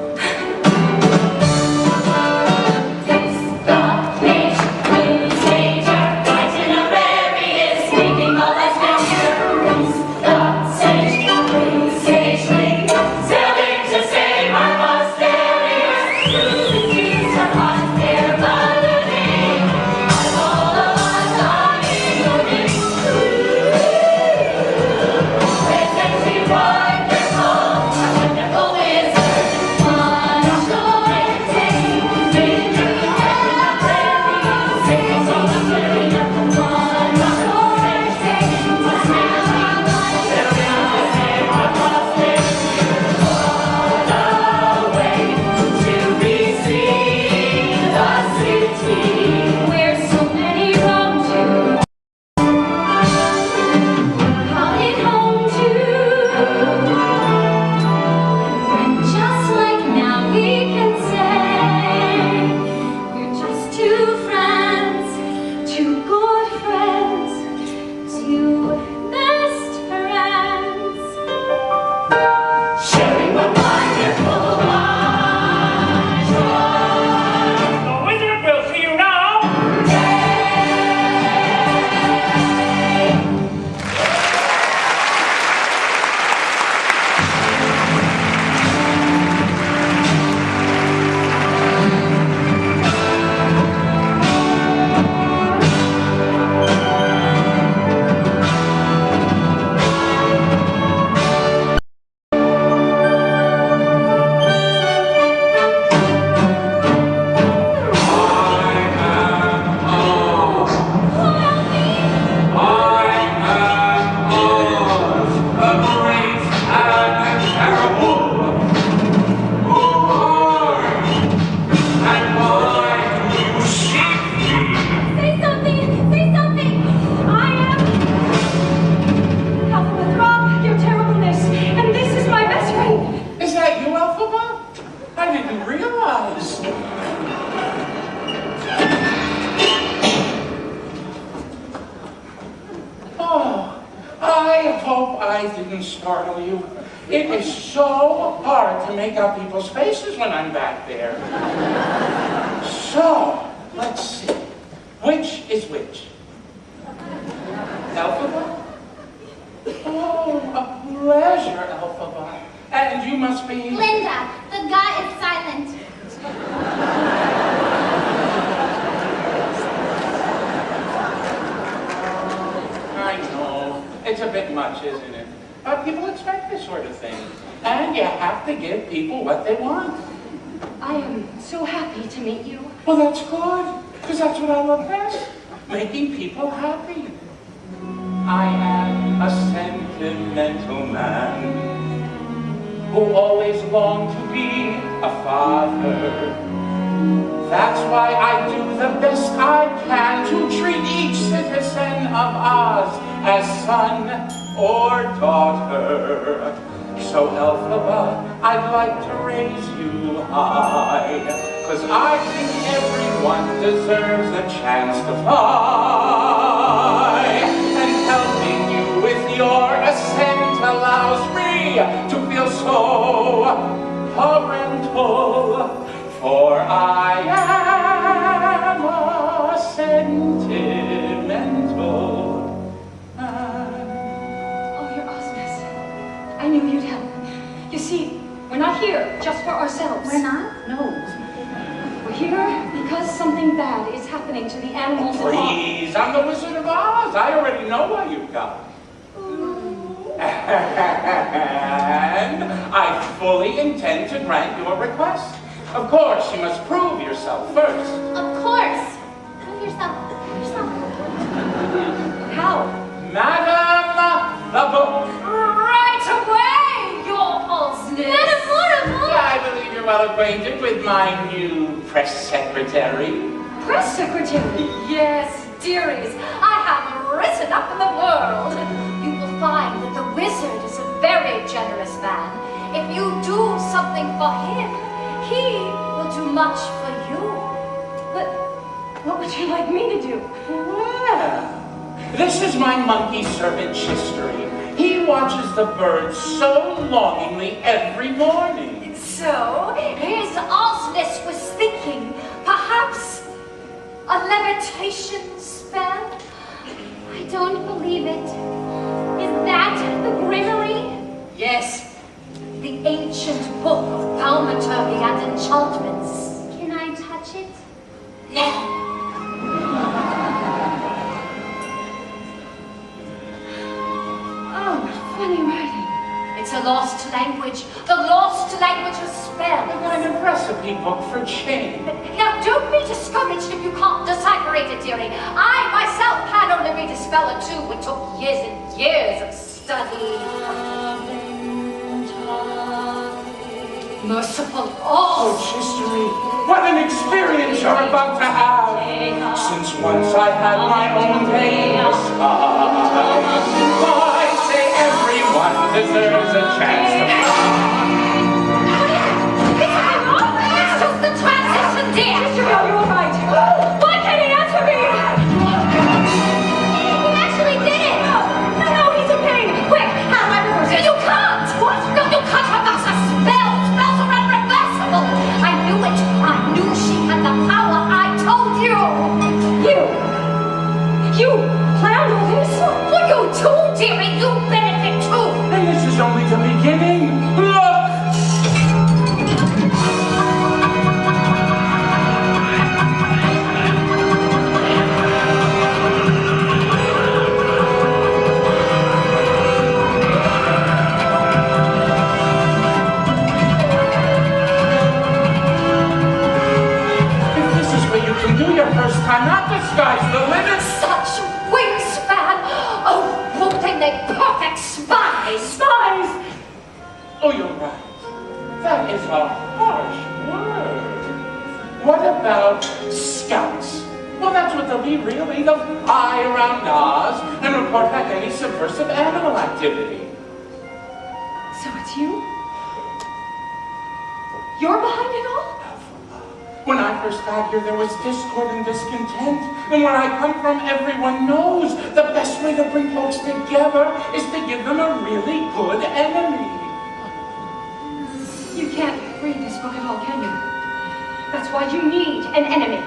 Startle you. It is so hard to make out people's faces when I'm back there. So, let's see. Which is which? Elphaba? Oh, a pleasure, Elphaba. And you must be... Linda, the guy is silent. I know. It's a bit much, isn't it? People expect this sort of thing. And you have to give people what they want. I am so happy to meet you. Well, that's good, because that's what I love best. Making people happy. I am a sentimental man who always longed to be a father. That's why I do the best I can to treat each citizen of Oz as son or daughter. So Elphaba, I'd like to raise you high, 'cause I think everyone deserves a chance to fly. And helping you with your ascent allows me to feel so parental, for I am a sentimental. I knew you'd help. You see, we're not here just for ourselves. We're not? No. We're here because something bad is happening to the animals of Oz. Please, I'm the Wizard of Oz. I already know why you've come. And I fully intend to grant your request. Of course, you must prove yourself first. Of course. Prove yourself. How? Madam, the book. Right away, your Ozness. Madam Mortimer! I believe you're well acquainted with my new press secretary. Press secretary? Yes, dearies. I have written up in the world. You will generous man. If you do something for him, he will do much for you. But what would you like me to do? Well, this is my monkey servant, Chistery. He watches the birds so longingly every morning. So, his awesomeness was thinking, perhaps a levitation spell? I don't believe it. Is that the Grimmery? Yes, the ancient book of thaumaturgy and enchantments. Can I touch it? Yeah. Oh, funny writing. It's a lost language, the lost language of spell. What an impressive book for change. Now, don't be discouraged if you can't decipher it, dearie. I myself can only read a spell or two. It took years and years of study. Merciful Oh, God! Chistery, what an experience you're about to have. Since once I had my own day in the sky. I say everyone deserves a chance to It's just the transition, dear! Mr. Bell, you're right. Why can't he answer me? He actually did it! No, he's in pain. Quick, how do I reverse it? You can't! What? No, you can't reverse a spell! Spells are irreversible! I knew it! I knew she had the power! I told you! You planned all this? For you too, dearie! You benefit too! And this is only the beginning. Look! If this is what you can do your first time, not the sky's the limit. Such wingspan! Oh, won't they perfect spies! Spies! Oh, you're right. That is a harsh word. What about scouts? Well, that's what they'll be, really. They'll eye around Nas and report back any subversive animal activity. So it's you? You're behind it all? When I first got here, there was discord and discontent. And where I come from, everyone knows the best way to bring folks together is to give them a really good enemy. You can't read this book at all, can you? That's why you need an enemy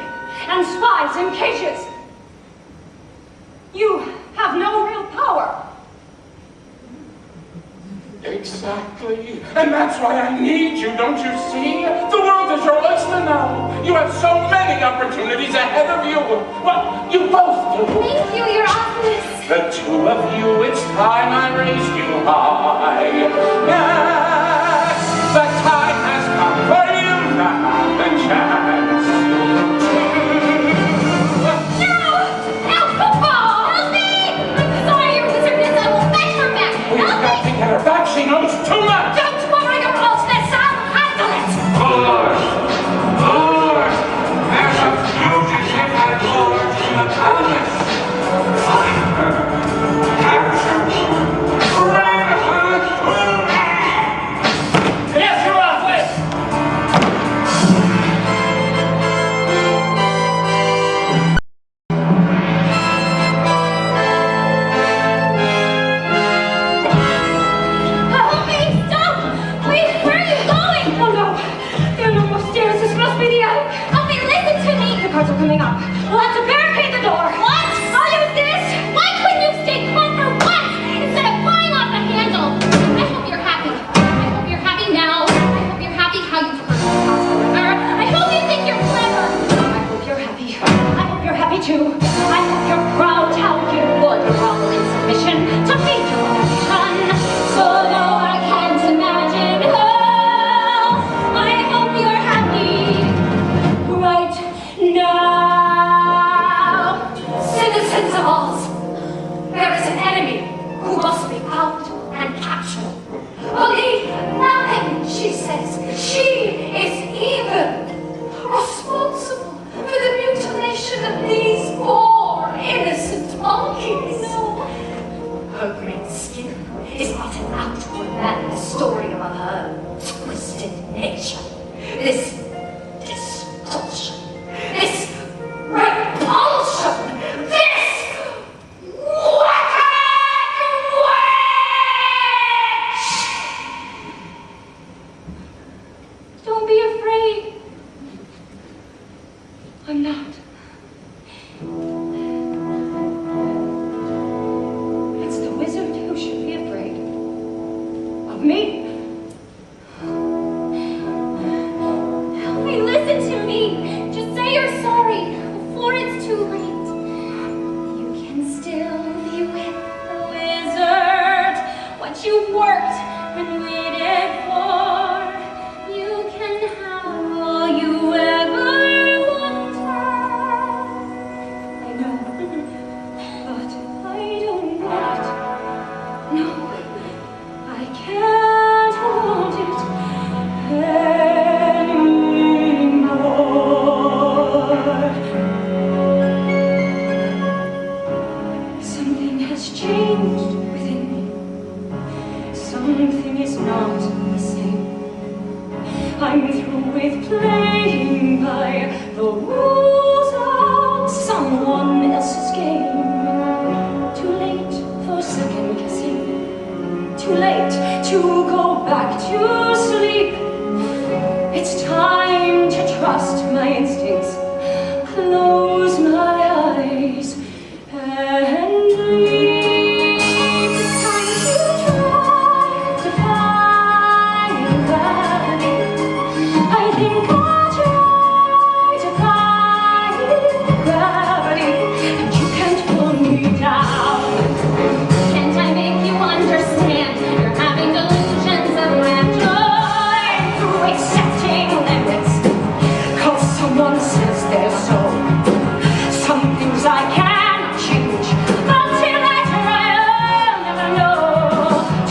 and spies in cages. You have no real power. Exactly. And that's why I need you, don't you see? The world is your oyster now. You have so many opportunities ahead of you. Well, you both do. Thank you, Your Awesomeness. The two of you, it's time I raised you high. Yes, the time has come for you to have the chance. Help me! I'm sorry, Your Wizardness. I will fetch her back. We've got to get her back. She knows too much. Don't worry, Your Hostess! I'll handle it! Lord, there's a fugitive at large in the palace. Yes, Your Awesomeness! Help me! Stop! Wait, where are you going? Oh no, there are no more stairs. This must be the attic. Help me, listen to me! The cards are coming up. We'll have to barricade the door. What? I'll use this. Why couldn't you stay calm for once instead of flying off the handle? I hope you're happy. I hope you're happy now. I hope you're happy how you've hurt the house. I hope you think you're clever. I hope you're happy. I hope you're happy too. I hope you're proud how you would grovel in submission to be your nation. So though I can't imagine how, I hope you're happy right now. skin is written out for man, the story of her twisted nature. This distortion, this repulsion, this wicked witch! Don't be afraid. I'm not. It's the wizard who should be afraid. Of me. Hey, listen to me. Just say you're sorry before it's too late. You can still be with the wizard. What you worked and waited for. You can have all you ever wanted. I know. But I don't want it. No. I can't want it anymore. Something has changed within me. Something is not the same. I'm through with playing by the rules of someone else's game. Too late for second guessing. Too late to go back to sleep. It's time to trust my instincts. Close my eyes and leave. It's time to try to find gravity. I think I'll try to find gravity, and you can't pull me down. Can't I make you understand? You're having delusions of grandeur Through accepting limits, 'cause someone says they're so. Some things I cannot change, until later I'll never know.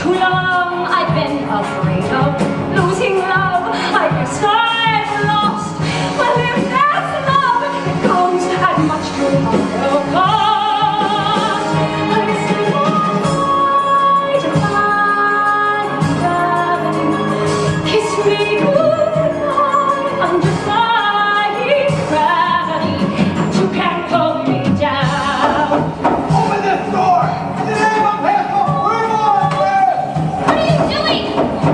Too long I've been afraid of losing love. I guess I've lost. Well, if that's love, it goes at much too high a cost. I still try to find gravity. Kiss me goodnight under flying gravity, and you can't pull me down. Open this door! In the name of Pascal, we're on! What are you doing?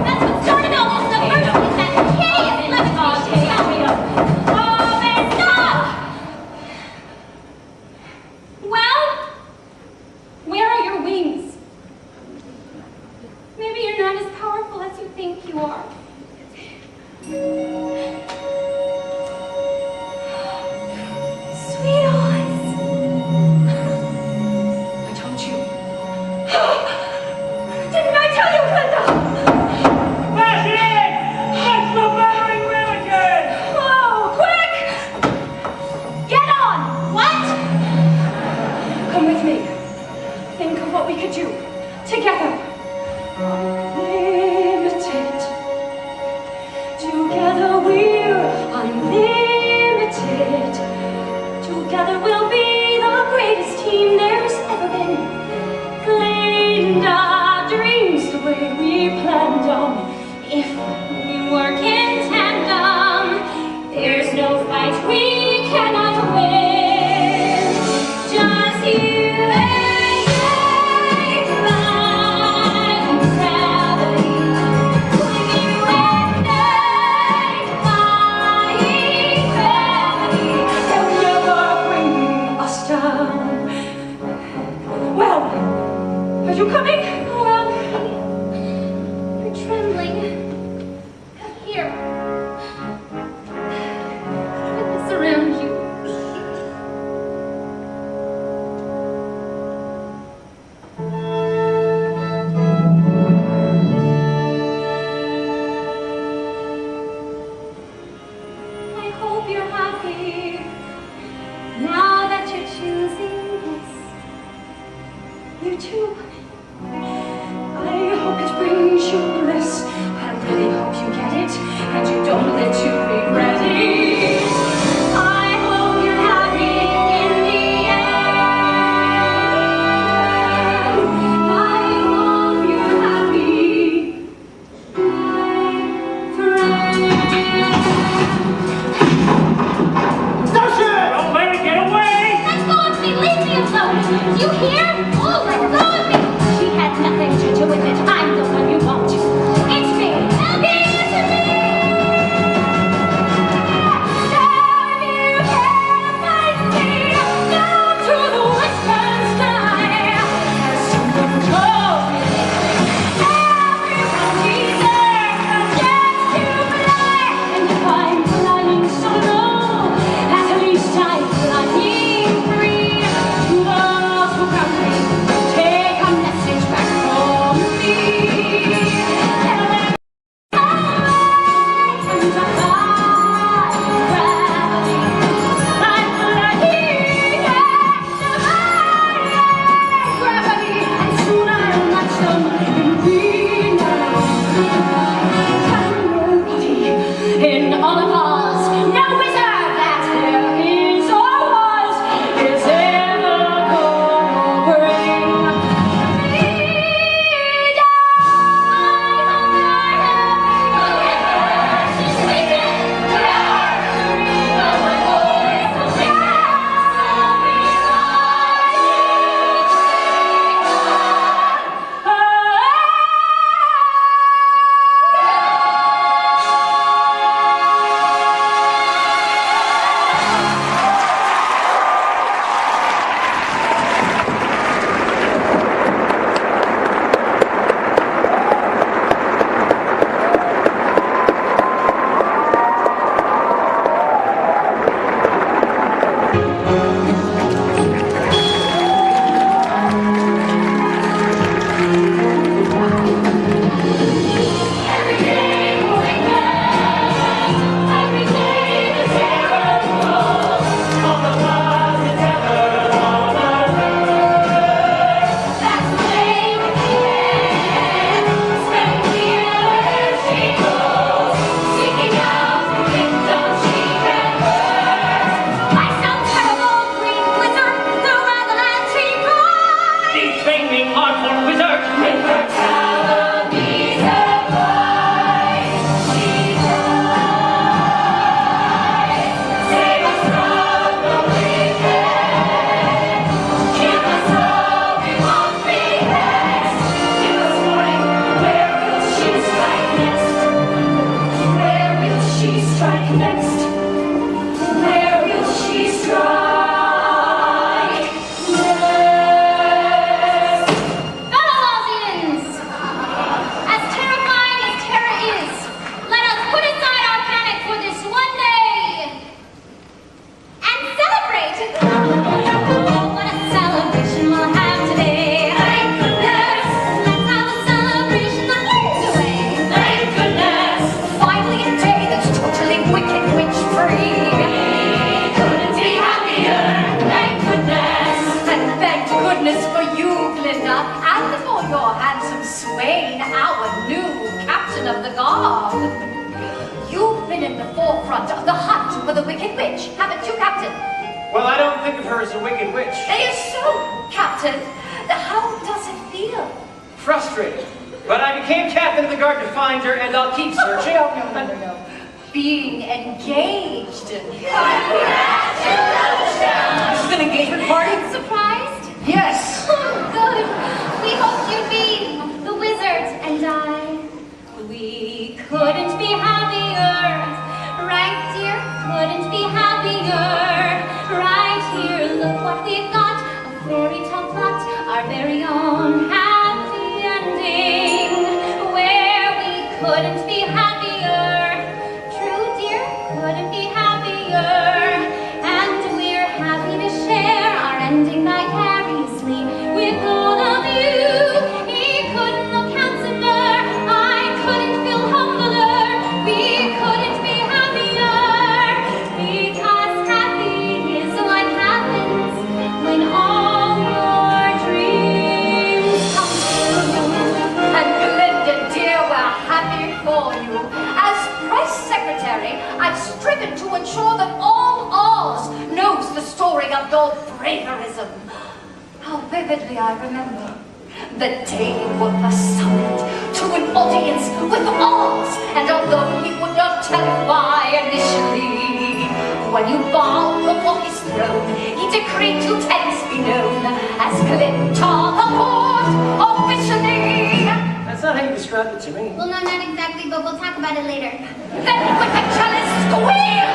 That's what started all this in the first place. That key is levitation. Stop it. Oh, man, stop! Well, where are your wings? Maybe you're not as powerful as you think you are. Sweet eyes. I told you. Didn't I tell you, Glinda? Bash it in! That's the battering ram again! Whoa, quick! Get on! What? Come with me. Think of what we could do together. Unlimited. Together we're unlimited. Together we'll be the greatest team there's ever been. Glinda dreams the way we planned them. If we work in tandem, there's no fight we cannot win. Just you and I, defying gravity. You and I, defying gravity. They'll never bring us down. Well, are you coming? Well, you're trembling. Here. Put this around you. I hope you're happy now that you're choosing this. You too. I hope it brings you bliss. I really hope you get it, and you don't live to regret it. I hope you're happy in the end. I wicked witch, haven't you, Captain? Well, I don't think of her as a wicked witch. It is so, Captain. How does it feel? Frustrated. But I became captain of the guard to find her, and I'll keep searching. Oh, no. Being engaged. This is an engagement party? Surprised? Yes! Oh, good. We hoped you'd be the wizard and I. We couldn't be happier. Right, dear? Couldn't be happier. Right here, look what we've got. A fairy tale plot, our very own happy ending. Where we couldn't be happier. True, dear, couldn't be happier. And we're happy to share our ending vicariously with all of you. He couldn't look handsomer. I couldn't feel humbler. We couldn't be happier. Because happy is what happens when all your dreams come true. And Glinda, dear, we're happy for you. As press secretary, I've striven to ensure that all Oz knows the story of your braverism. How vividly I remember the day you were first summoned to an audience with Oz, and although he would not tell why initially, when you bowed before his throne, he decreed lieutenants be known as Glinda the Fourth officially. That's not how you described it to me. Well, no, not exactly, but we'll talk about it later. Then with a jealous squeal,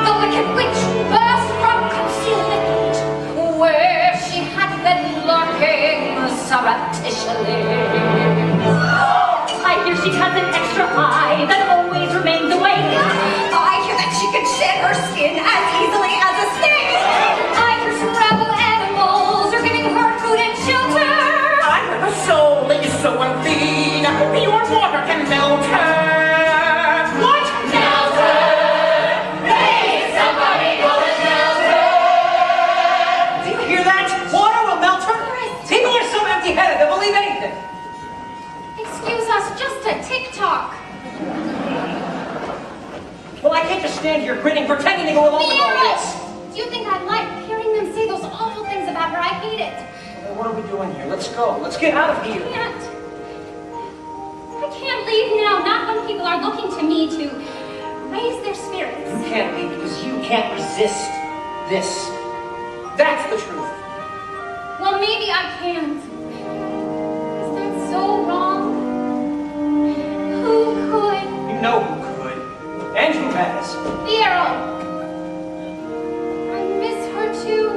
the wicked witch burst from concealment, where she had been lurking surreptitiously. I hear she has an extra eye that always remains awake. I hear that she can shed her skin as easily as a snake. I hear some rebel animals are giving her food and shelter. I have a soul that is so unclean, your water can melt her. What? Melt her! Please, somebody go and melt her! Do you hear that? Water will melt her? People are so empty-headed, they'll believe anything. Excuse us, just a tick-tock. Well, I can't just stand here grinning, pretending to go along with all this. Do you think I like hearing them say those awful things about her? I hate it. Well, what are we doing here? Let's go. Let's get out of here. I can't leave now, not when people are looking to me to raise their spirits. You can't leave because you can't resist this. That's the truth. Well, maybe I can't. Is that so wrong? Who could? You know who could. And who has. Piero! I miss her too.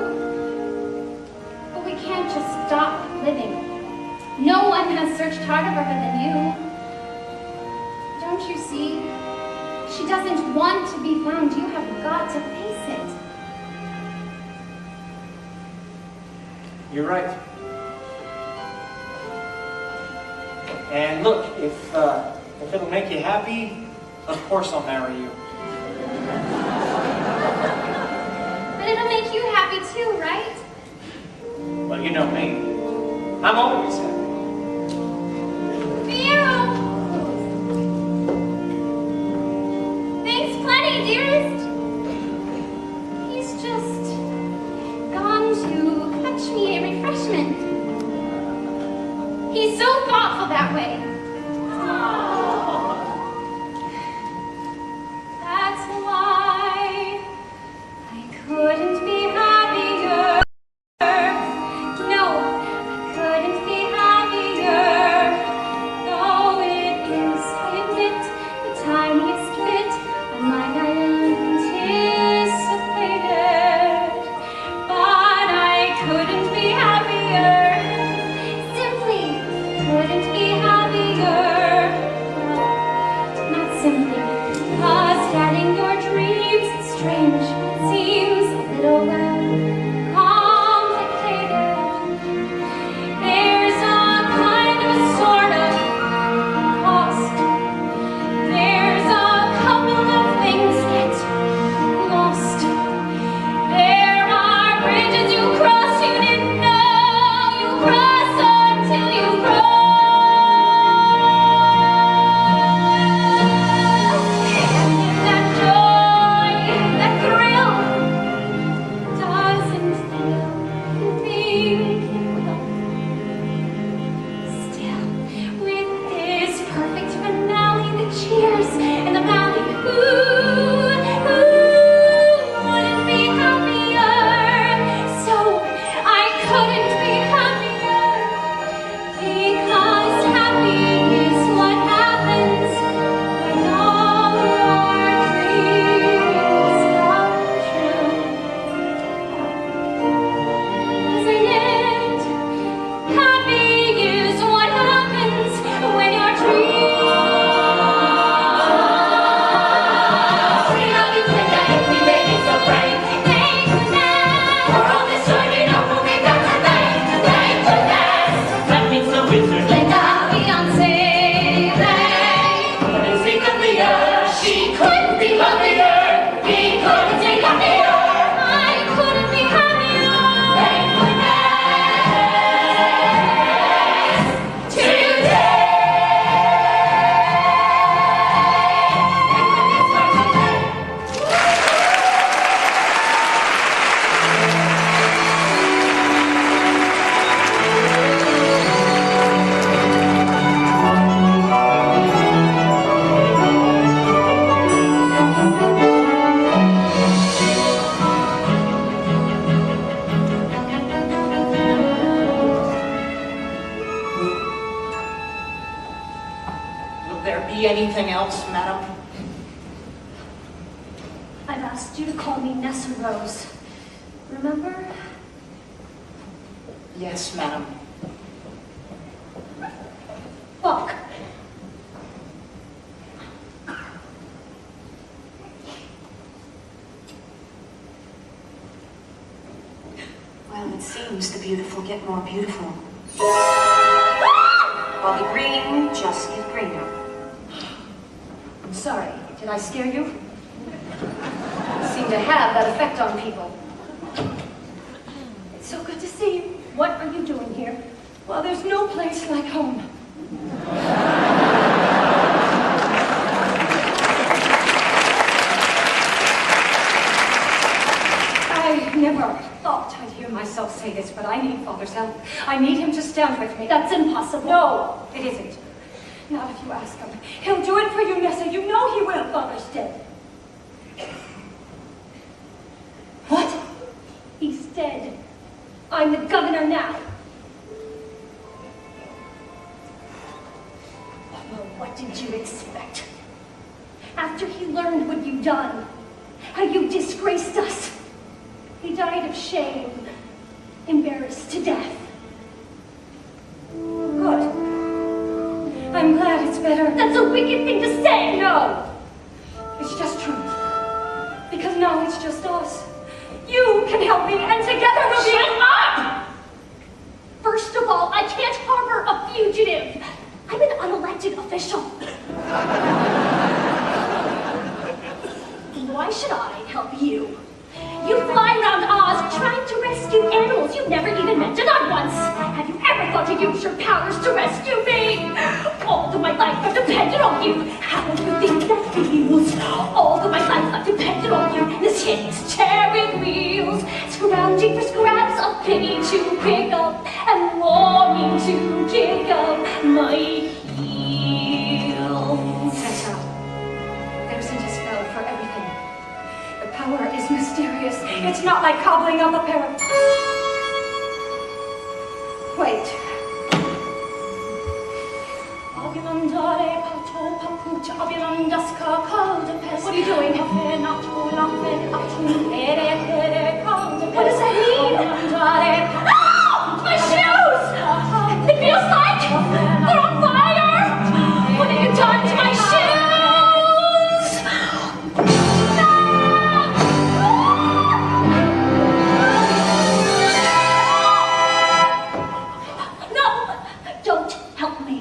But we can't just stop living. No one has searched harder for her than you. Don't you see? She doesn't want to be found. You have got to face it. You're right. And look, if it'll make you happy, of course I'll marry you. But it'll make you happy too, right? Well, you know me. I'm always happy. Piero! Thanks plenty, dearest. He's just gone to fetch me a refreshment. He's so thoughtful that way. That's why I couldn't be happier. No, I couldn't be happier. Though it is, I admit, the tiniest bit unlike I anticipated. But I couldn't be happier. Simply couldn't be happier. there be anything else, madam? I've asked you to call me Nessa Rose. Remember? Yes, madam. Fuck. Well, it seems the beautiful get more beautiful. While the green just get greener. I'm sorry. Did I scare you? You seem to have that effect on people. It's so good to see you. What are you doing here? Well, there's no place like home. I never thought I'd hear myself say this, but I need Father's help. I need him to stand with me. That's impossible. No, it isn't. Not if you ask him. He'll do it for you, Nessa. You know he will. Father's dead. What? He's dead. I'm the governor now. Well, what did you expect? After he learned what you'd done, how you disgraced us, he died of shame, embarrassed to death. Good. I'm glad it's better. That's a wicked thing to say! No! It's just truth. Because now it's just us. You can help me, and together we'll be— Shut up! First of all, I can't harbor a fugitive. I'm an unelected official. Why should I help you? You fly around Oz trying to rescue animals you've never even met, not once. Have you ever thought to use your powers to rescue me? All of my life I've depended on you. How do you think that feels? All of my life I've depended on you. This hideous chariot wheels, scrounging for scraps of pity to pick up and longing to kick up my heels. Nessa, there isn't a spell for everything. The power is mysterious. It's not like cobbling up a pair of— Wait. What are you doing? What does that mean? Ow! My shoes! It feels like they're on fire! What have you done to my shoes? No! Don't help me.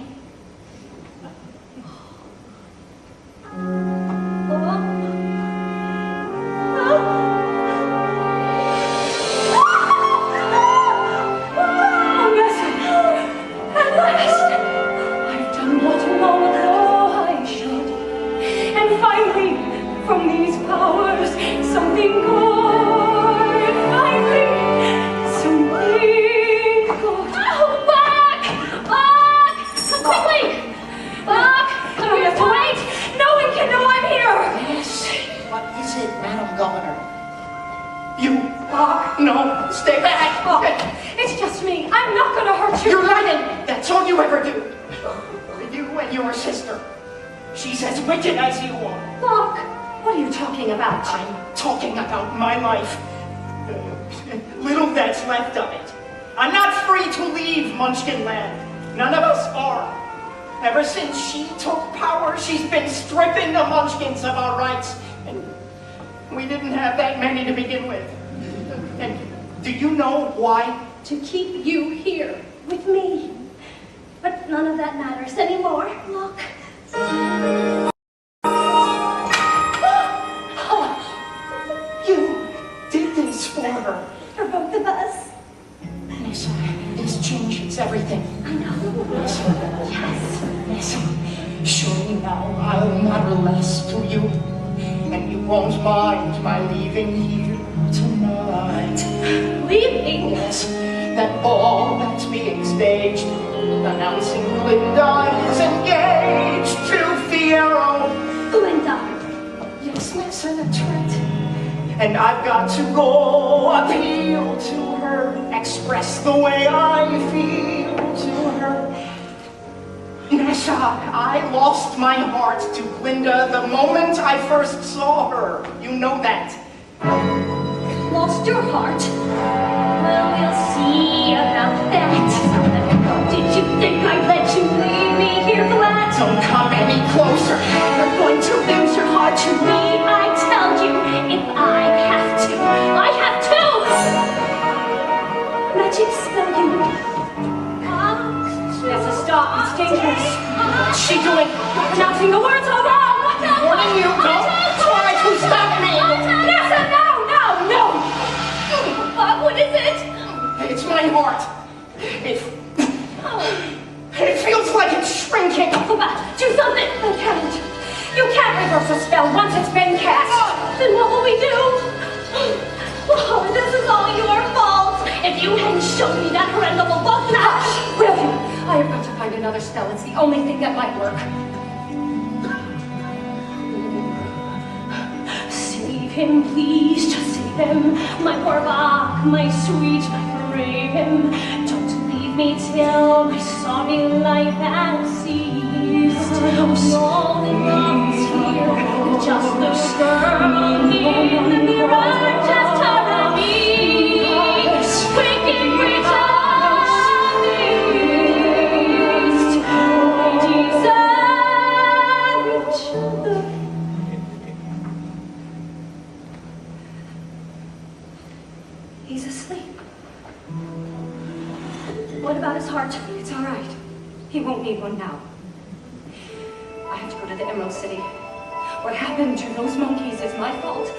From these powers, something good. Finally, something good. Oh, back! Back! Come quickly! Back! You have to wait! No one can know I'm here! Yes. What is it, Madam Governor? You... no, stay back! Oh, it's just me. I'm not gonna hurt you. You're lying! That's all you ever do. You and your sister. She's as wicked as you are. Look, what are you talking about? I'm talking about my life. Little that's left of it. I'm not free to leave Munchkin Land. None of us are. Ever since she took power, she's been stripping the Munchkins of our rights. And we didn't have that many to begin with. And do you know why? To keep you here with me. But none of that matters anymore. Look. You did this for her. For both of us. Nessa, this changes everything. I know. Nessa, Yes. Nessa, surely now I'll matter less to you. And you won't mind my leaving here tonight. Leaving? Yes, that ball that's being staged, announcing Glinda is engaged to Fiyero. Glinda. Yes, Nessa, that's right. And I've got to go appeal to her, express the way I feel to her. Nessa, I lost my heart to Glinda the moment I first saw her. You know that. Lost your heart? Well, we'll see about that. Did you think I'd let you leave me here flat? Don't come any closer. You're going to lose your heart to me, I tell you. If I have to, I have to! Magic spell you. Nessa, stop. It's dangerous. What's she doing? You're pronouncing the words all wrong. Warning you, don't try to stop me. Nessa, no! What is it? It's my heart. It feels like it's shrinking. Alphabet, do something. I can't. You can't reverse a spell once it's been cast. Then what will we do? Oh, this is all your fault. If you hadn't shown me that horrendous book now. Will you? I have got to find another spell. It's the only thing that might work. Save him, please. Just save him. My poor Bach, my sweet Raven. Don't leave me till my sorry life has ceased. All in love is here. Just the girl in the mirror. Just her and me. We can reach our least. We deserve each other. He's asleep. What about his heart? It's all right. He won't need one now. I have to go to the Emerald City. What happened to those monkeys is my fault.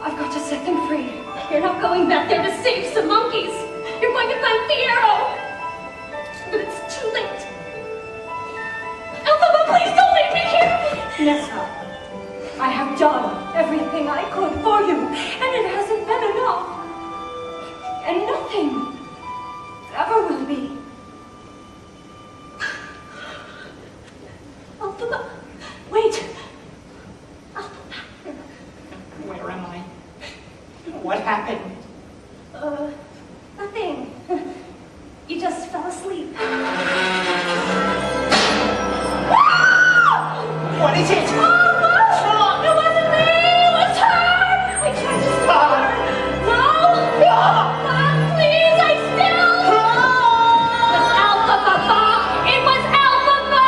I've got to set them free. You're not going back there to save some monkeys. You're going to find Fiyero. But it's too late. Elphaba, please don't leave me here. Nessa, I have done everything I could for you, and it hasn't been enough. And nothing ever will be. Elphaba, wait. Elphaba. Where am I? What happened? Nothing. You just fell asleep. What is it? Oh, what's wrong? It wasn't me. It was her. I tried to stop her. No. Please, I still. It was Elphaba. It was Elphaba.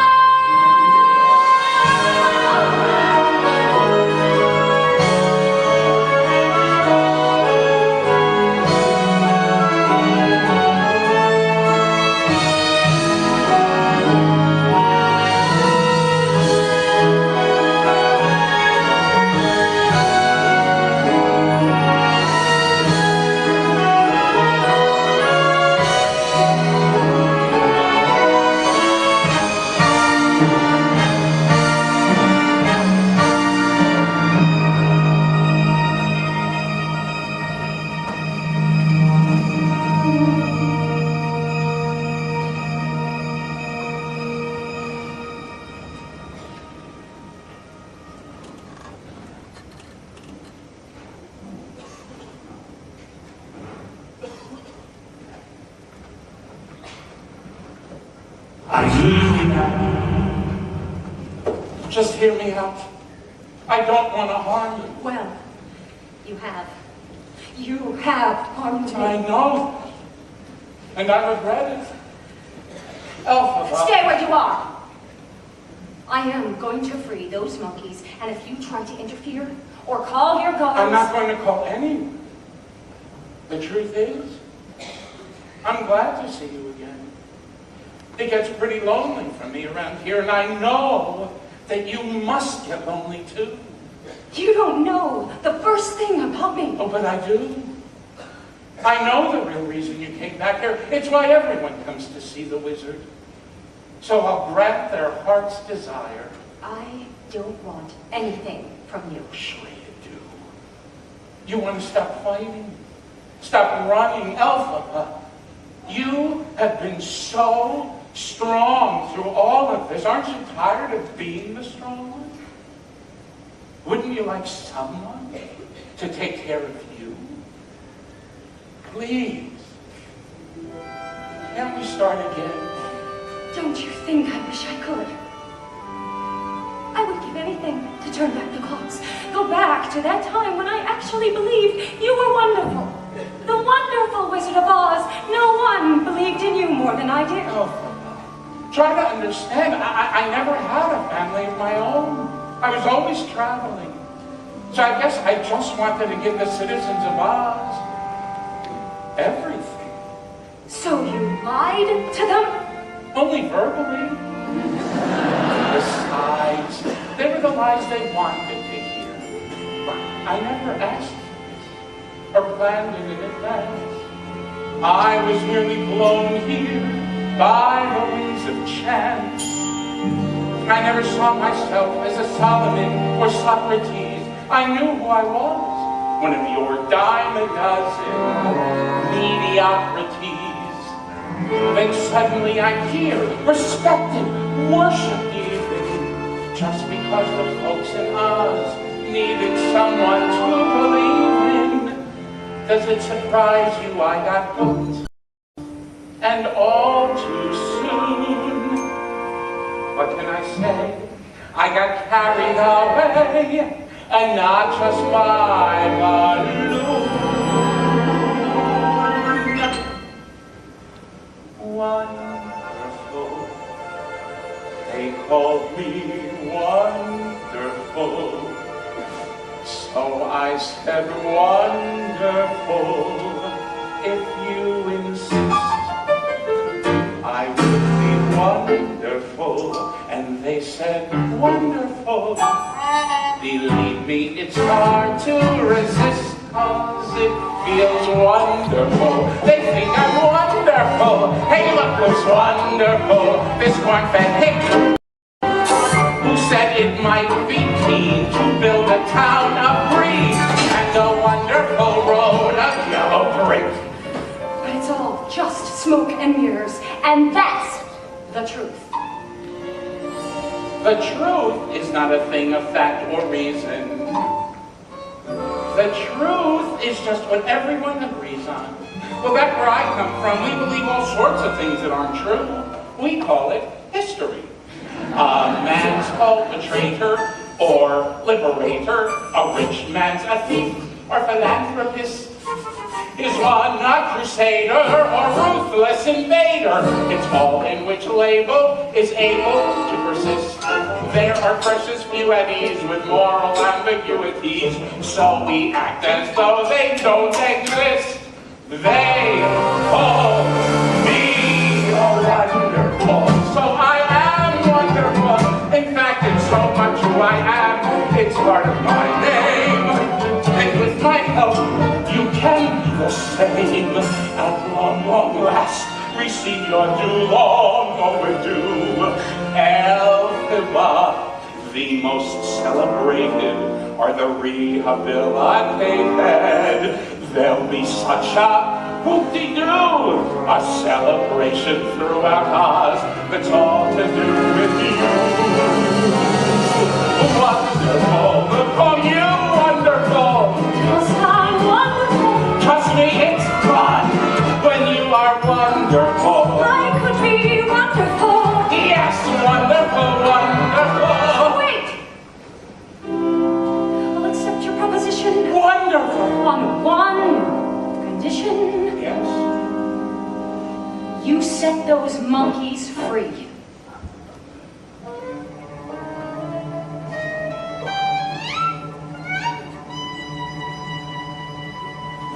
I need you now. Just hear me out. I don't want to harm you. Well, you have. You have harmed me. I know that. And I regret it. Elphaba. Stay where you are. I am going to free those monkeys, and if you try to interfere or call your gods... I'm not going to call anyone. The truth is, I'm glad to see you again. It gets pretty lonely for me around here, and I know that you must get lonely too. You don't know the first thing about me. Oh, but I do. I know the real reason you came back here. It's why everyone comes to see the wizard. So I'll grant their heart's desire. I don't want anything from you. Sure you do. You want to stop fighting? Stop running, Elphaba. You have been so strong through all of this. Aren't you tired of being the strong one? Wouldn't you like someone to take care of you? Please. Can't we start again? Don't you think I wish I could? I would give anything to turn back the clocks. Go back to that time when I actually believed you were wonderful. The wonderful Wizard of Oz. No one believed in you more than I did. Oh, try to understand. I never had a family of my own. I was always traveling. So I guess I just wanted to give the citizens of Oz everything. So you lied to them? Only verbally. Besides, they were the lies they wanted to hear. But I never asked or planned it in advance. I was merely blown here by the winds of chance. I never saw myself as a Solomon or Socrates. I knew who I was, one of your dime a dozen mediocrities. Then suddenly I hear, respected, worshipped even, just because the folks in Oz needed someone to believe in. Does it surprise you I got hooked? And all too soon. What can I say? I got carried away, and not just by balloon. Wonderful. They called me wonderful. So I said wonderful. If you insist, I will be wonderful. And they said wonderful. Believe me, it's hard to resist, 'cause it feels wonderful. They think I'm wonderful. Hey, look who's wonderful. This corn-fed hick who said it might be keen to build a town of breeze and a wonderful road of yellow brick. But it's all just smoke and mirrors, and that's the truth. The truth is not a thing of fact or reason. The truth is just what everyone agrees on. Well, back where I come from, we believe all sorts of things that aren't true. We call it history. A man's called a traitor or liberator. A rich man's a thief or philanthropist. Is one a crusader or ruthless invader? It's all in which label is able to persist. There are precious few at ease with moral ambiguities, so we act as though they don't exist. They call me wonderful, so I am wonderful. In fact, it's so much who I am, it's part of my name. And with my help, you can be the same. At long, long last, receive your due, long overdue. Elphaba, the most celebrated, are the rehabilitated. There'll be such a whoop-de-doo, a celebration throughout Oz that's all to do with you. Wonderful, oh you wonderful. Yes, I'm wonderful. Trust me, it's fun when you are wonderful. I could be wonderful. Yes, wonderful, wonderful. Wait. I'll accept your proposition. Wonderful. On one condition. Yes. You set those monkeys free.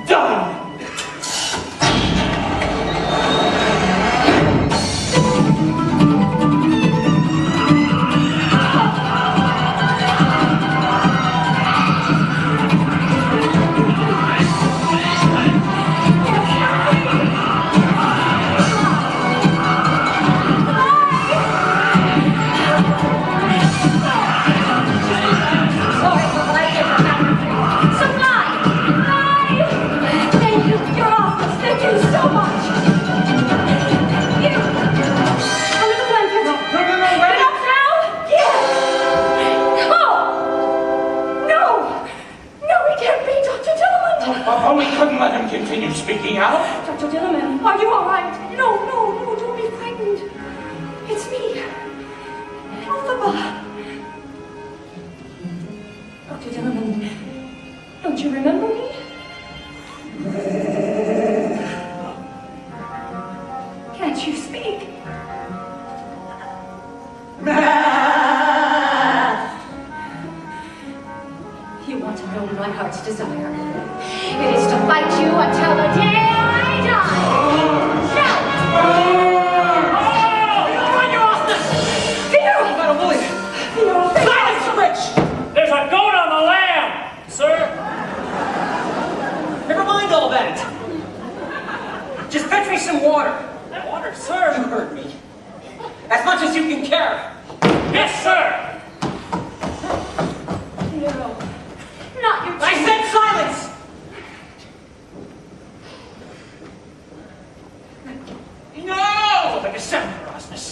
Done. Oh, we couldn't let him continue speaking out. Dr. Dillerman, are you all right? No, don't be frightened. It's Dr. Dillman, don't you remember me? Can't you speak? You want to know my heart's desire. It is to fight you until the day I die. Shout! Run your office! Figaro! You gotta avoid it. Figaro! Silence, Rich! There's a goat on the lamb, sir. Never mind all that. Just fetch me some water. Water, sir. You heard me. As much as you can carry. Yes, sir. Figaro, not your I said silence! No! Like a sound, Erasmus.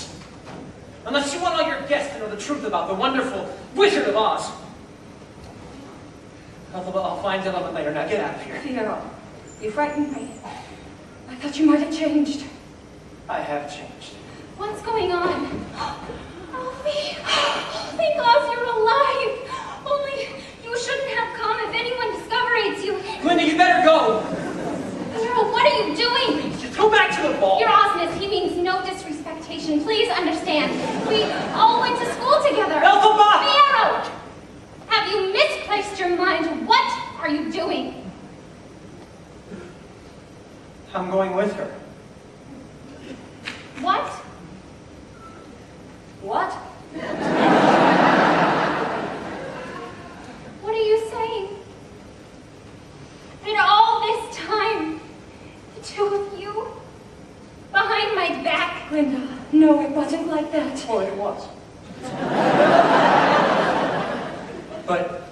Unless you want all your guests to know the truth about the wonderful Wizard of Oz. I'll find out about it later. Now get out of here. Figaro, you frightened me. I thought you might have changed. I have changed. What's going on? Alfie! Thank God you're alive! Only you shouldn't have come if anyone discovers you. Glinda, you better go. Figaro, what are you doing? Just go back to the ball. Your Osmus, he means no disrespectation. Please understand. We all went to school together. Elphaba! Figaro! Have you misplaced your mind? What are you doing? I'm going with her. What? What? What are you saying? And all this time, the two of you, behind my back. Glinda, no, it wasn't like that. Well, it was. But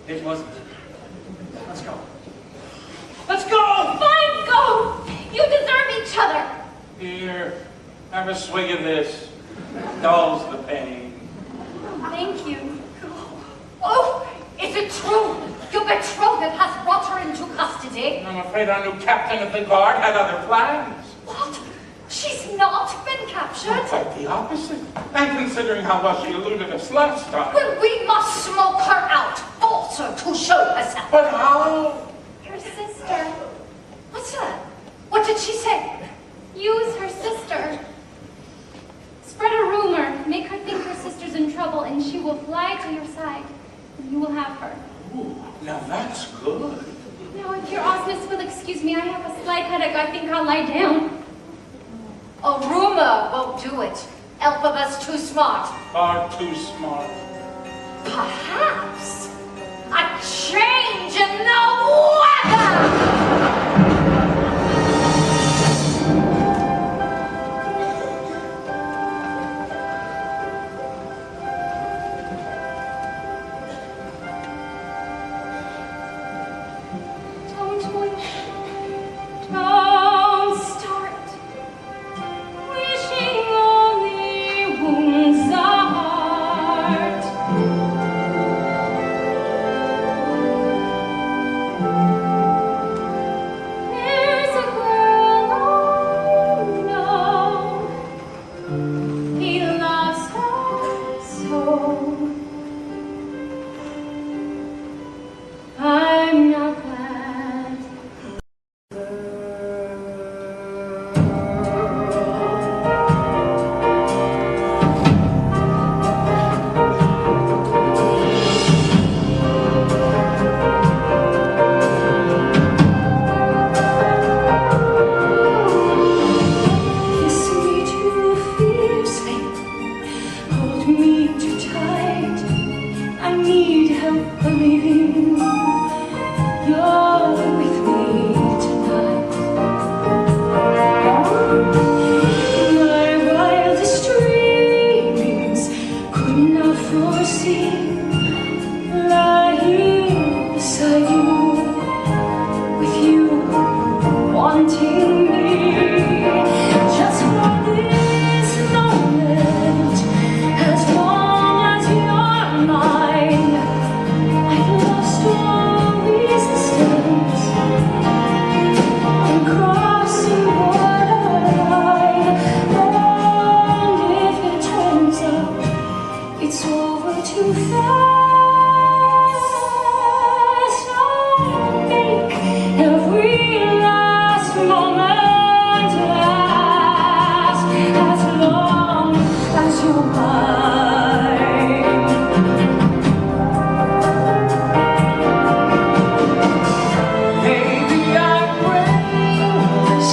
it wasn't. Let's go. Let's go! Fine, go! You deserve each other. Here, have a swig of this. Dulls the pain. Thank you. Oh, is it true? Your betrothed has brought her into custody. I'm afraid our new captain of the guard had other plans. What? She's not been captured? Quite the opposite. And considering how well she eluded us last time. Well, we must smoke her out, force her to show herself. But how? Her sister. What's that? What did she say? Use her sister. Spread a rumor. Make her think her sister's in trouble, and she will fly to your side. And you will have her. Ooh, now that's good. Now, if your Osmus will excuse me, I have a slight headache. I think I'll lie down. A rumor won't do it. Elphaba's too smart. Far too smart. Perhaps a change in the weather! Don't wish. Don't start. Wishing only wounds the heart. There's a girl I know. He loves her so. I'm not glad. Kiss me too fiercely, hold me too tight. I need help believing you're with me tonight. My wildest dreams could not foresee lying beside you, with you wanting me. Just for this moment, as long as you're mine, I've lost all resistance in crossing borderline. And if it turns out it's over too fast. I'll make every last moment last as long as you're mine. Maybe I'm brainless,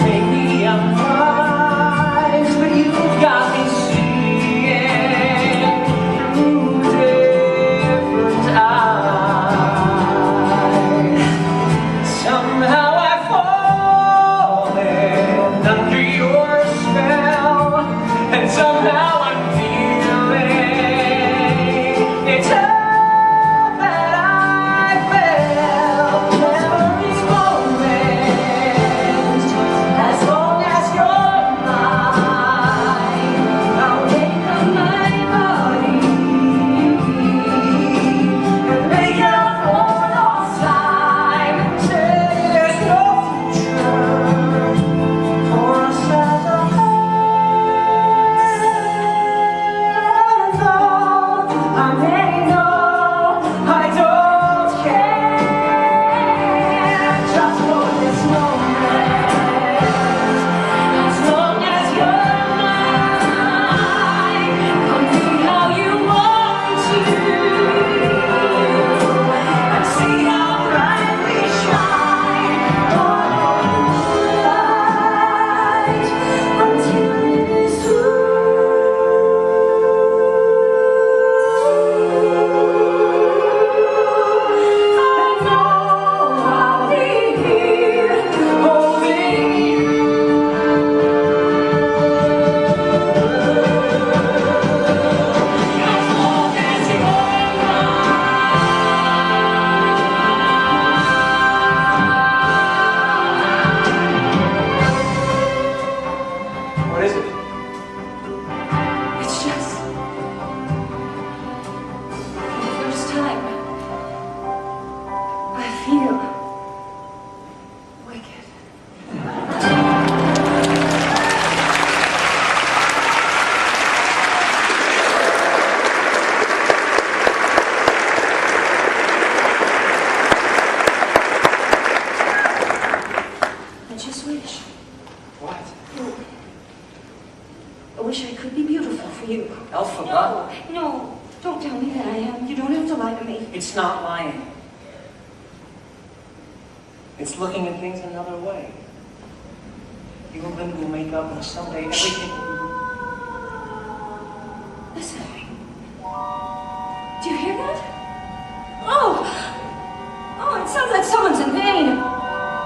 maybe I'm wise, but you've got me seeing through different eyes. Somehow I've fallen under your spell, and somehow I'm feeling it's all that I felt. Memories moment, as long as you're mine, I'll make up my body and make up for lost time. There's no future for us as a whole. I may know I don't care just for this moment. As long as you're mine, come be how you want to, and see how bright we shine on moonlight until it is through. I know I'll be here holding you. As long as you're mine. What is it? It's just for the first time I feel wicked. I just wish. What? I wish I could be beautiful for you. Elphaba? No, don't tell me that I am. You don't have to lie to me. It's not lying. It's looking at things another way. You and Linda will make up, and someday everything will be. Listen. Do you hear that? Oh! Oh, it sounds like someone's in pain.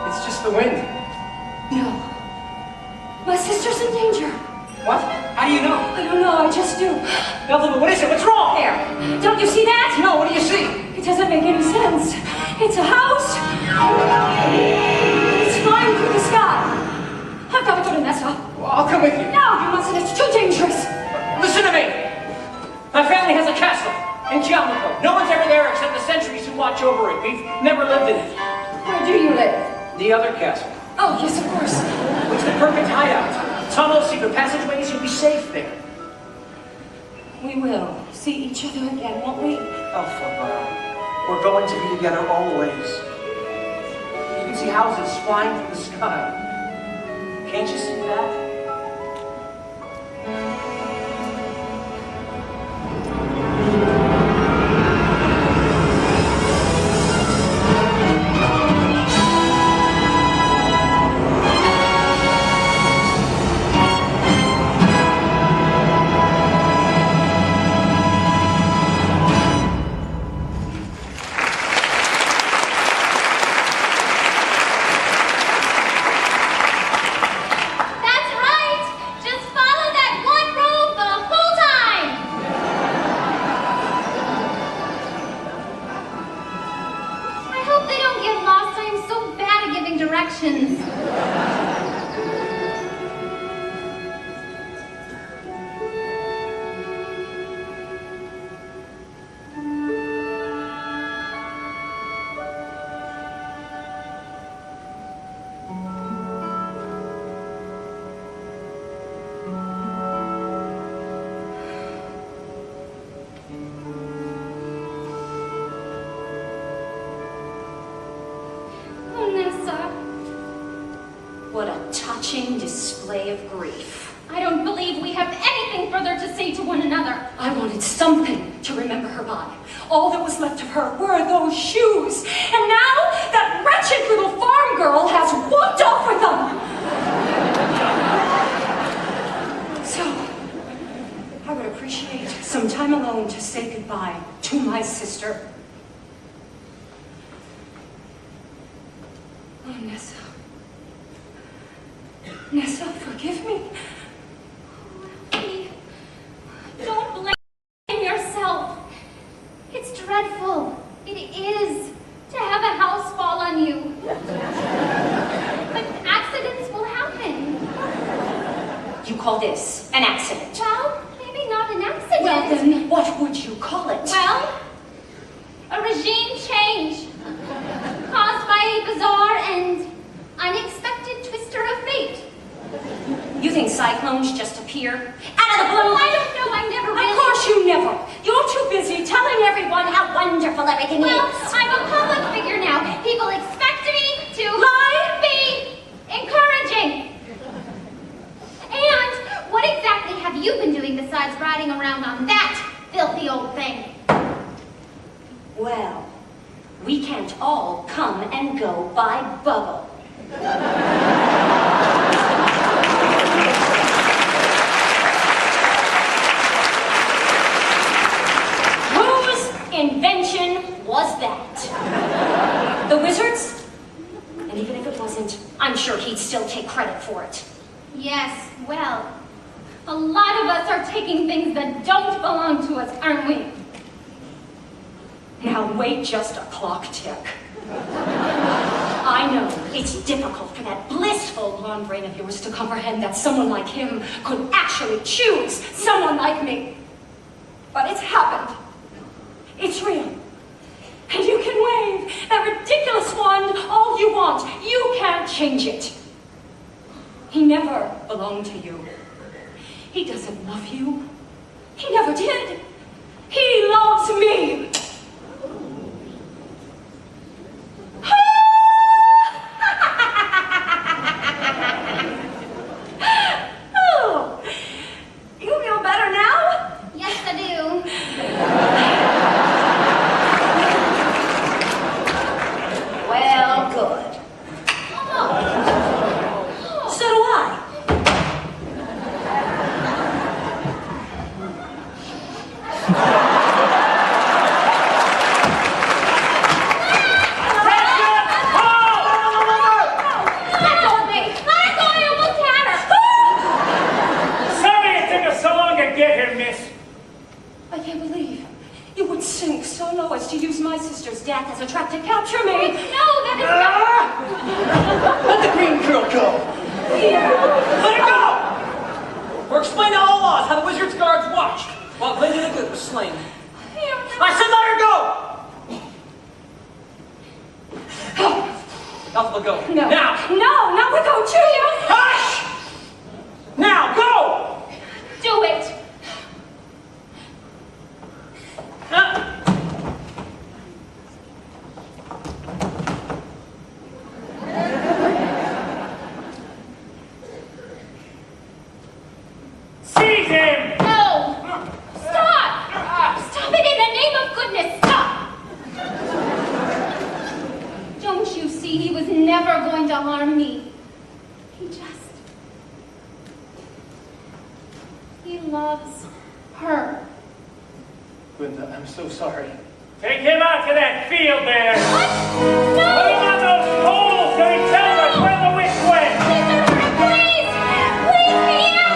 It's just the wind. No. My sister's in danger. What? How do you know? I don't know, I just do. Elphaba, what is it? What's wrong? There. Don't you see that? No, what do you see? It doesn't make any sense. It's a house. It's flying through the sky. I've got to go to Nessa. Well, I'll come with you. No, you mustn't. It's too dangerous. Listen to me. My family has a castle in Kiamako. No one's ever there except the sentries who watch over it. We've never lived in it. Where do you live? The other castle. Oh, yes, of course. It's the perfect hideout. Tunnels, secret passageways, you'll be safe there. We will see each other again, won't we? Elphaba, we're going to be together always. You can see houses flying through the sky. Can't you see that? directions. of grief. I don't believe we have anything further to say to one another. I wanted something to remember her by. All that was left of her were those shoes. And now that wretched little farm girl has walked off with them. So, I would appreciate some time alone to say goodbye to my sister. Oh, Nessa. Nessa, forgive me. Elfie, don't blame yourself. It's dreadful. It is to have a house fall on you. But accidents will happen. You call this an accident? Well, maybe not an accident. Well, then what would you call it? Well, a regime change caused by a bizarre and unexpected twister of fate. You think cyclones just appear out of the blue? Oh, I don't know. I never really... Of course you never. You're too busy telling everyone how wonderful everything Well, is. I'm a public figure now. People expect me to be encouraging. And what exactly have you been doing besides riding around on that filthy old thing? Well, we can't all come and go by bubble. Whose invention was that? The wizard's? And even if it wasn't, I'm sure he'd still take credit for it. Yes, well, a lot of us are taking things that don't belong to us, aren't we? Now wait just a clock tick. I know it's difficult for that blissful blonde brain of yours to comprehend that someone like him could actually choose someone like me. But it's happened. It's real. And you can wave that ridiculous wand all you want. You can't change it. He never belonged to you. He doesn't love you. He never did. He loves me. Oh, you feel better now? Yes, I do. Well, good. Oh. So do I. Let go of me. Let go, I almost had her. Sorry it took us so long to get here, miss. I can't believe you would sink so low as to use my sister's death as a trap to capture me. No, that is not... Let the green girl go. Let her go! Or explain to all laws how the wizard's guards watched while Glinda the Good was slain. I said let her go! Alpha, go. No. Now! No, not without you. Hush! Now, go! Do it. Seize him! No. Stop. Stop it in the name of goodness. Stop. Don't you see he was never going to harm me? He loves her. Glinda, I'm so sorry. Take him out to that field there. What? Put No. him on those poles so he tells us where the witch went. Please. Please, Peter.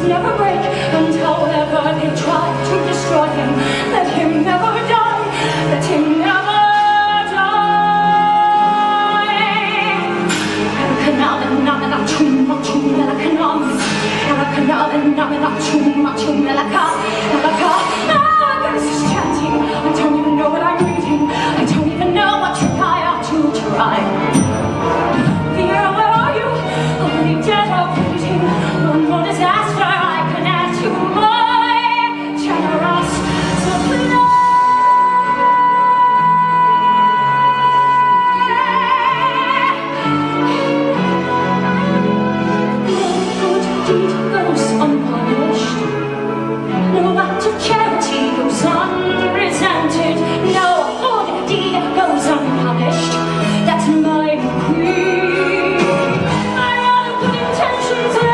Never break, and however they try to destroy him, let him never die, let him never die. out to Melaka. Now guys is chanting. I don't even know what I'm reading. I don't even know what trick I ought to try. Vera, where are you? Already dead or bleeding. One more disaster I can add to my generous supply. No act of charity goes unresented. No good deed goes unpunished. That's my creed. I have good intentions and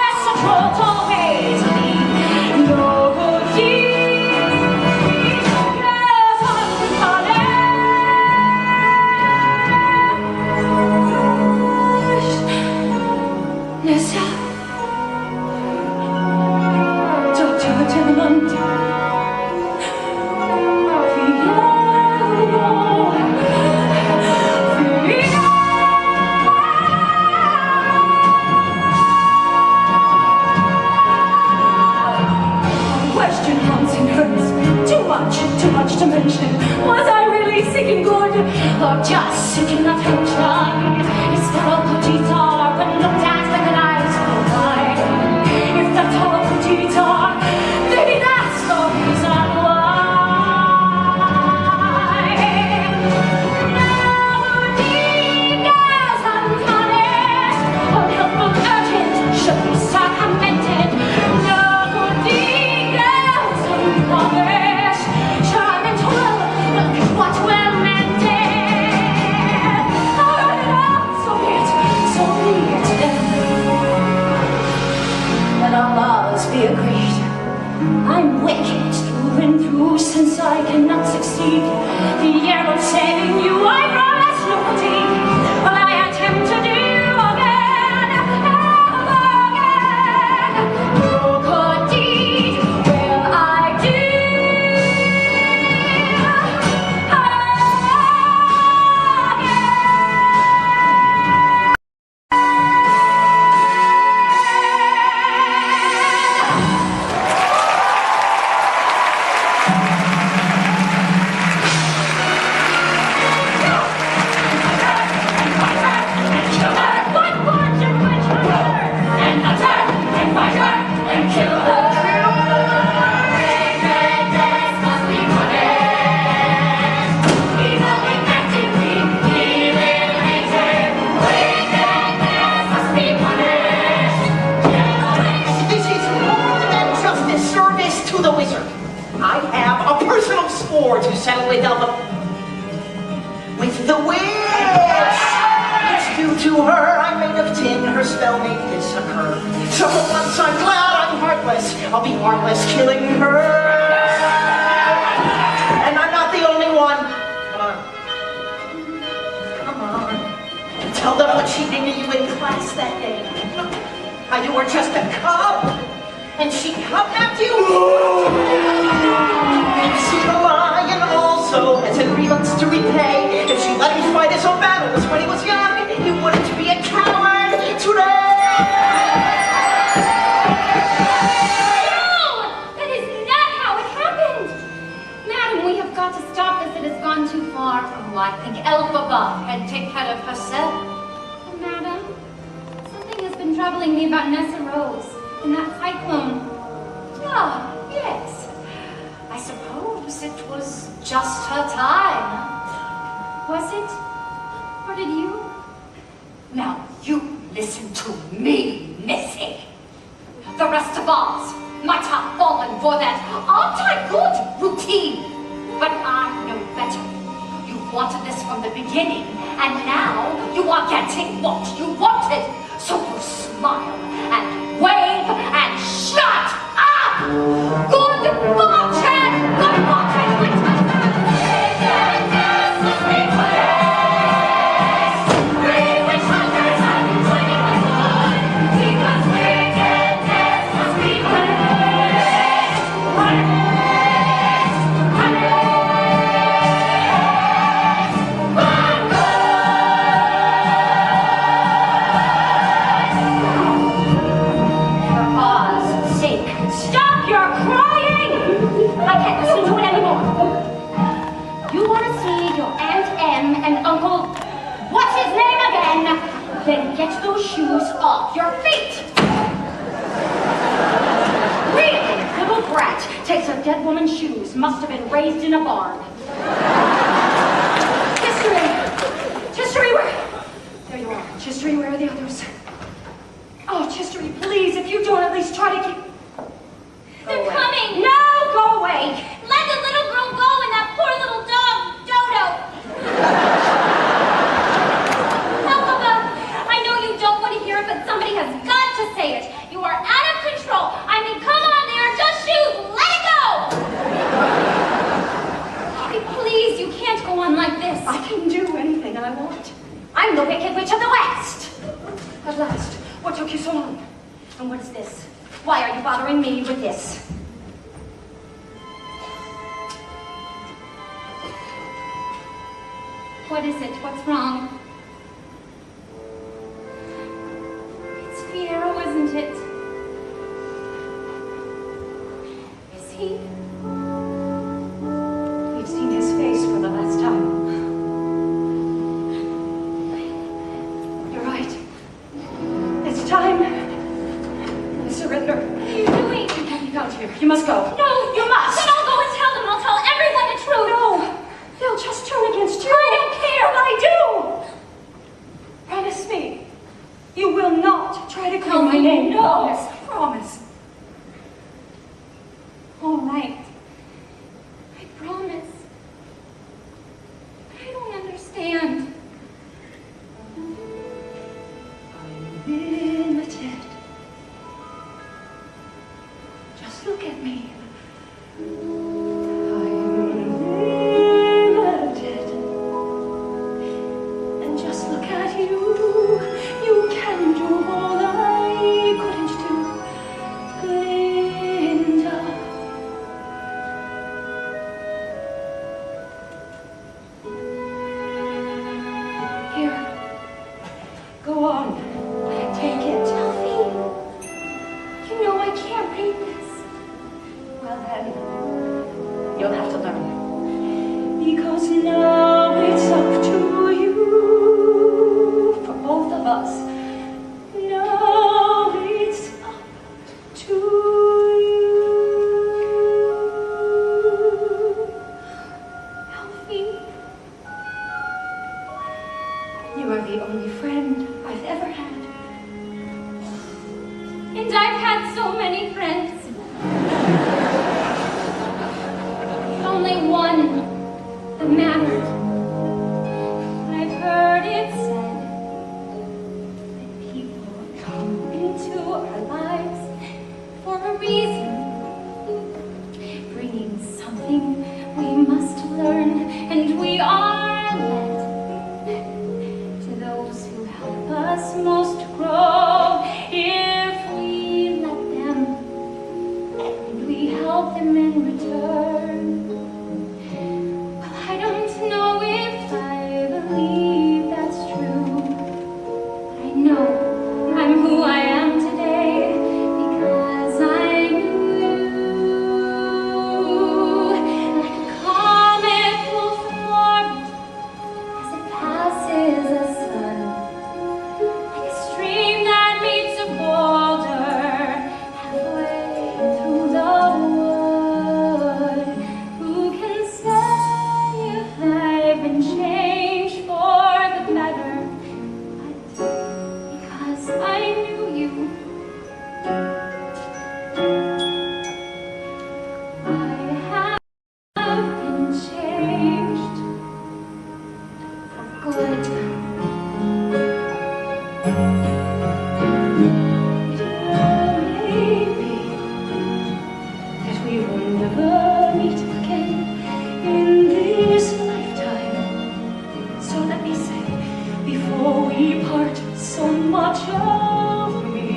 rest assured always lead. No good deed goes unpunished. Nessa. Too much to mention. Was I really sick and good, or just sick in that function? Is there a guitar but no dance with an eyes wide? If that's all guitar, maybe that's the reason why. No need as unpunished, unhelpful urgent should be circumvented. No good deed goes unpunished. What well meant it? So be it then. Let our laws be agreed. I'm wicked through and through, since I cannot succeed. The arrow saving you, I promise no deed. What I attempt to do again, no good deed will I do. To settle with the witch. It's due to her I'm made of tin, her spell made this occur. So for once I'm glad I'm heartless, I'll be harmless killing her. And I'm not the only one. Come on. Tell them what she did to you in class that day. How you were just a cub, and she kidnapped you. See the lion also has a grievance to repay. If she let him fight his own battles when he was young, he wouldn't be a coward today. No! That is not how it happened! Madam, we have got to stop this. It has gone too far. Oh, I think Elphaba can take care of herself. Oh, Madam, something has been troubling me about Nessa Rose and that cyclone. Ah, yes. I suppose it was just her time. Was it? Or did you? Now, you listen to me, Missy. The rest of us might have fallen for that anti-good routine, but I know better. You wanted this from the beginning, and now you are getting what you wanted. So you smile and wave and shut up! Good fortune! Good fortune! For Oz' sake, stop your Uncle, what's his name again? Then get those shoes off your feet. Really, little brat takes a dead woman's shoes. Must have been raised in a barn. Chistery, where? There you are. Chistery, where are the others? Oh, Chistery, please, if you don't at least try to keep... They're coming. No, go away. Let the little girl go and that poor little dog, Dodo. Elphaba, I know you don't want to hear it, but somebody has got to say it. You are out of control. I mean, come on, they are just shoes. Let it go. Okay, please, you can't go on like this. I can do anything I want. I'm the Wicked Witch of the West. At last, what took you so long? And what is this? Why are you bothering me with this? What is it? What's wrong? It's Fiyero, isn't it? Is he? We've seen his face for the last time. You're right. It's time. I surrender. What are you doing? You can't be out here. You must go. No, you must. Then I'll go and tell them. I'll tell everyone the truth. No, they'll just turn against you. I don't care. But I do. Promise me. You will not try to call my name. No. Promise. Promise. All right. I promise. But I don't understand. I'm limited. Just look at me. I'm limited. And just look at you. You can do all I couldn't do. Glinda. Here. Go on. Take it. Elfie, you know I can't read this. Well then, you'll have to learn. Because now it's up to you, for both of us. Now it's up to you. Elfie, You are the only friend I've ever had. and I've had so many friends. Only one that mattered. I've heard it said that people come into our lives for a reason, bringing something we must learn, and we are led to those who help us most grow. If we let them, and we help them in return. Well, I don't know if I believe that's true. I know I'm who I am today because I knew you. Like a comet will form as it passes the sun, like a stream that meets a boulder halfway through the wood. Who can say if I've been changed for the better? But because I knew you, I have been changed for good. That we will never meet again in this lifetime. So let me say, before we part, so much of me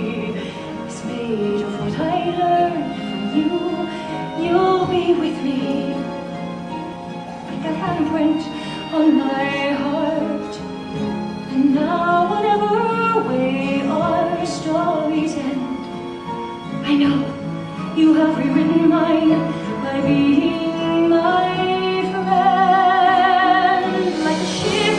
is made of what I learned from you. You'll be with me, like a handprint on my heart. And now, whatever way our stories end, I know you have rewritten mine by being my friend. Like a ship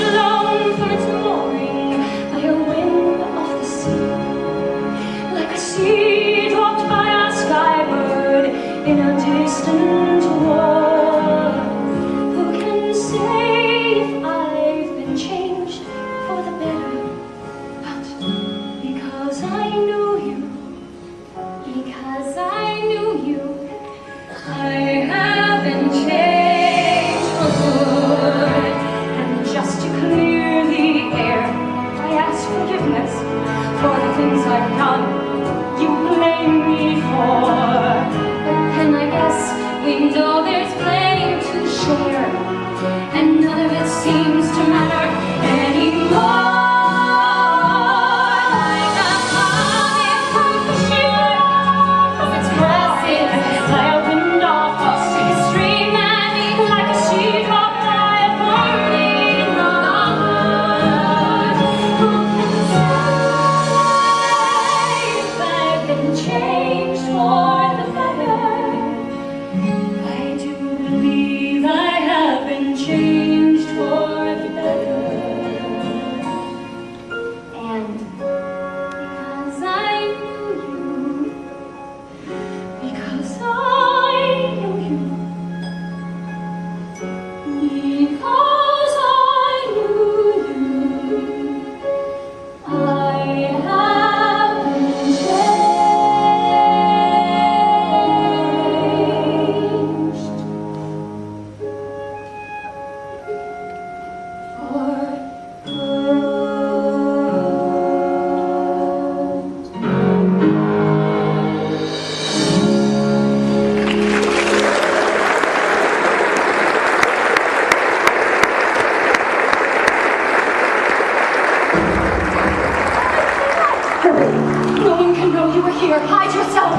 dear, hide yourself.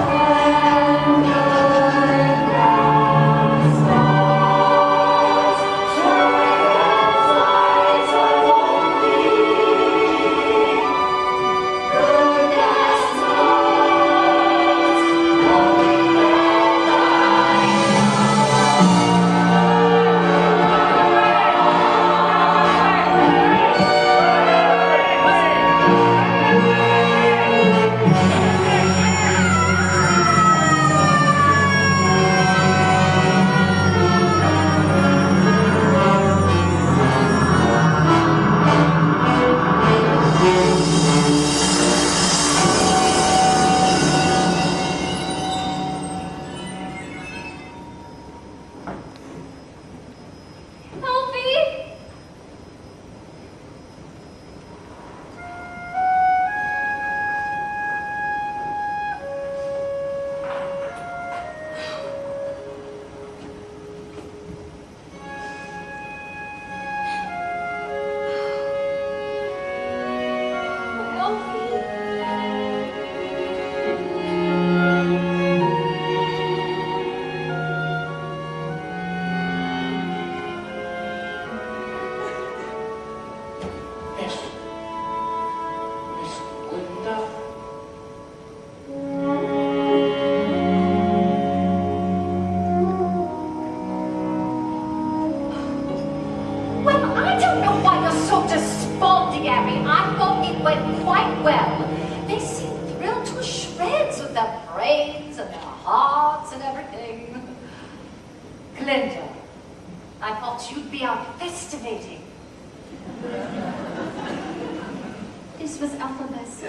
This was Elphaba's.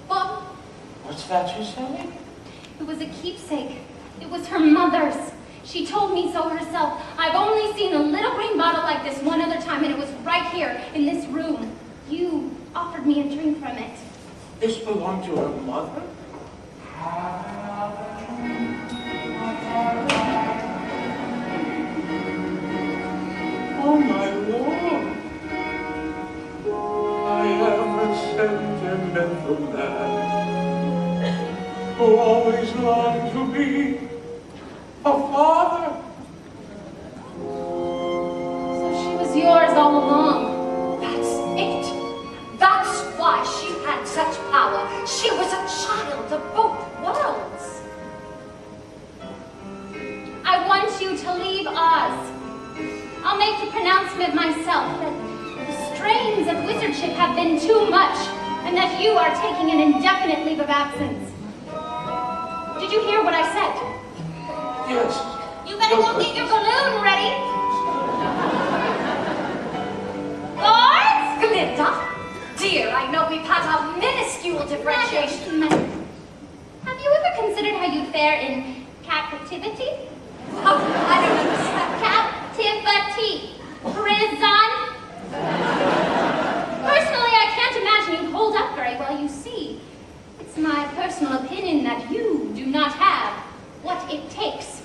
What? What's that you're saying? It was a keepsake. It was her mother's. She told me so herself. I've only seen a little green bottle like this one other time, and it was right here in this room. You offered me a drink from it. This belonged to her mother? Oh my Lord! I am a sentimental man who always longed to be a father. So she was yours all along. That's it. That's why she had such power. She was a child of both worlds. I want you to leave Oz. I'll make the pronouncement myself that the strains of wizardship have been too much, and that you are taking an indefinite leave of absence. Did you hear what I said? Yes. You better go get your balloon ready. Guards! Glinda, dear, I know we've had our minuscule differentiation. Have you ever considered how you'd fare in captivity? Oh, I don't understand. Captivity. Prison. Personally, I can't imagine you'd hold up very well, you see. It's my personal opinion that you do not have what it takes.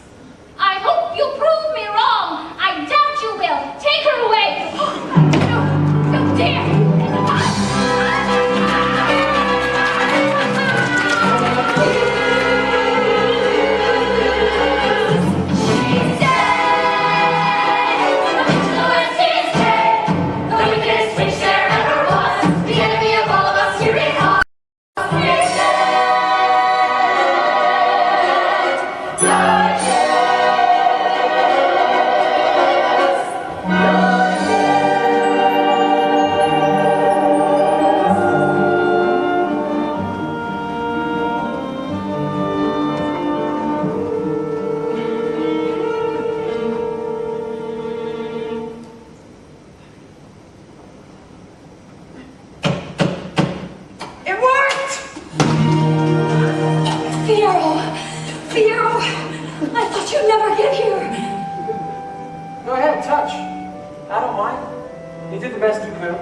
I hope you'll prove me wrong. I doubt you will. Take her away. No, no, dear. Go ahead, touch. I don't mind. You did the best you could.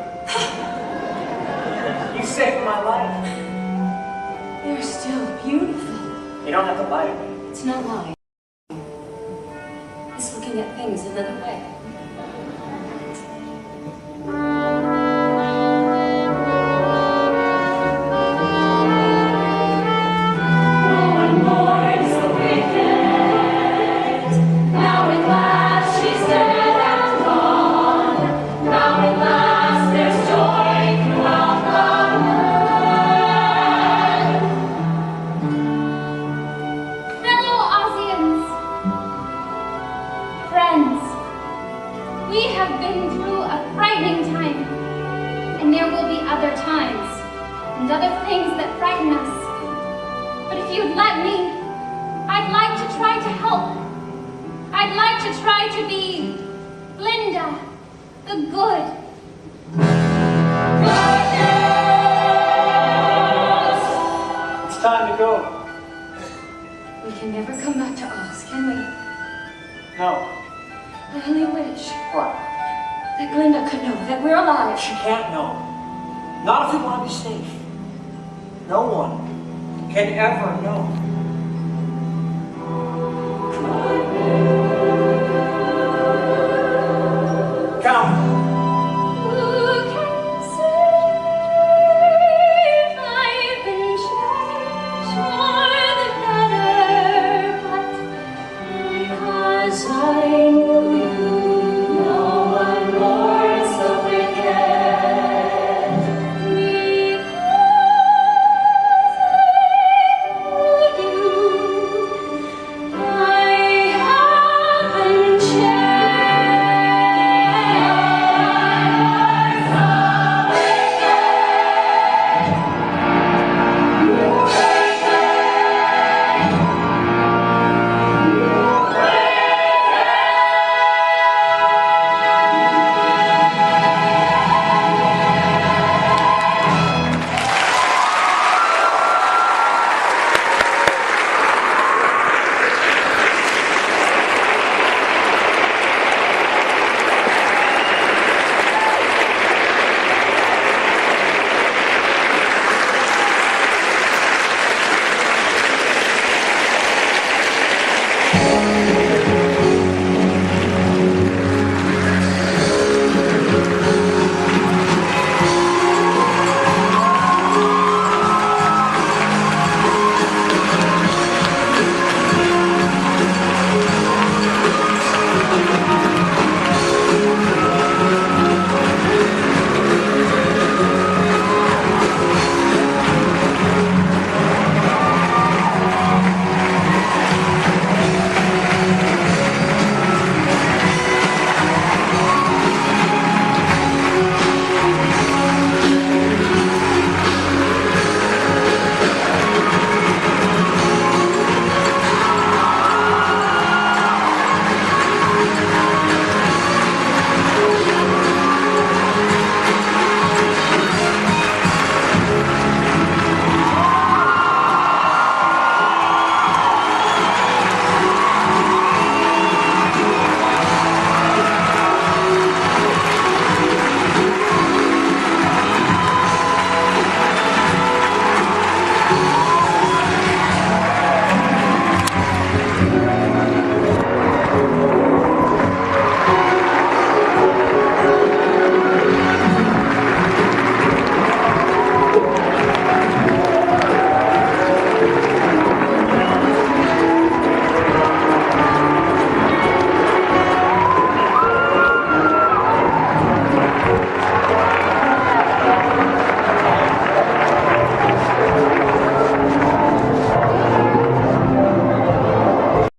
You saved my life. You're still beautiful. You don't have to lie to me. It's not lying. It's looking at things another way. We have been through a frightening time, and there will be other times and other things that frighten us. But if you'd let me, I'd like to try to help. I'd like to try to be Glinda, the good. It's time to go. We can never come back to Oz, can we? No. I only wish What? that Glinda could know that we're alive. She can't know. Not if we want to be safe. No one can ever know.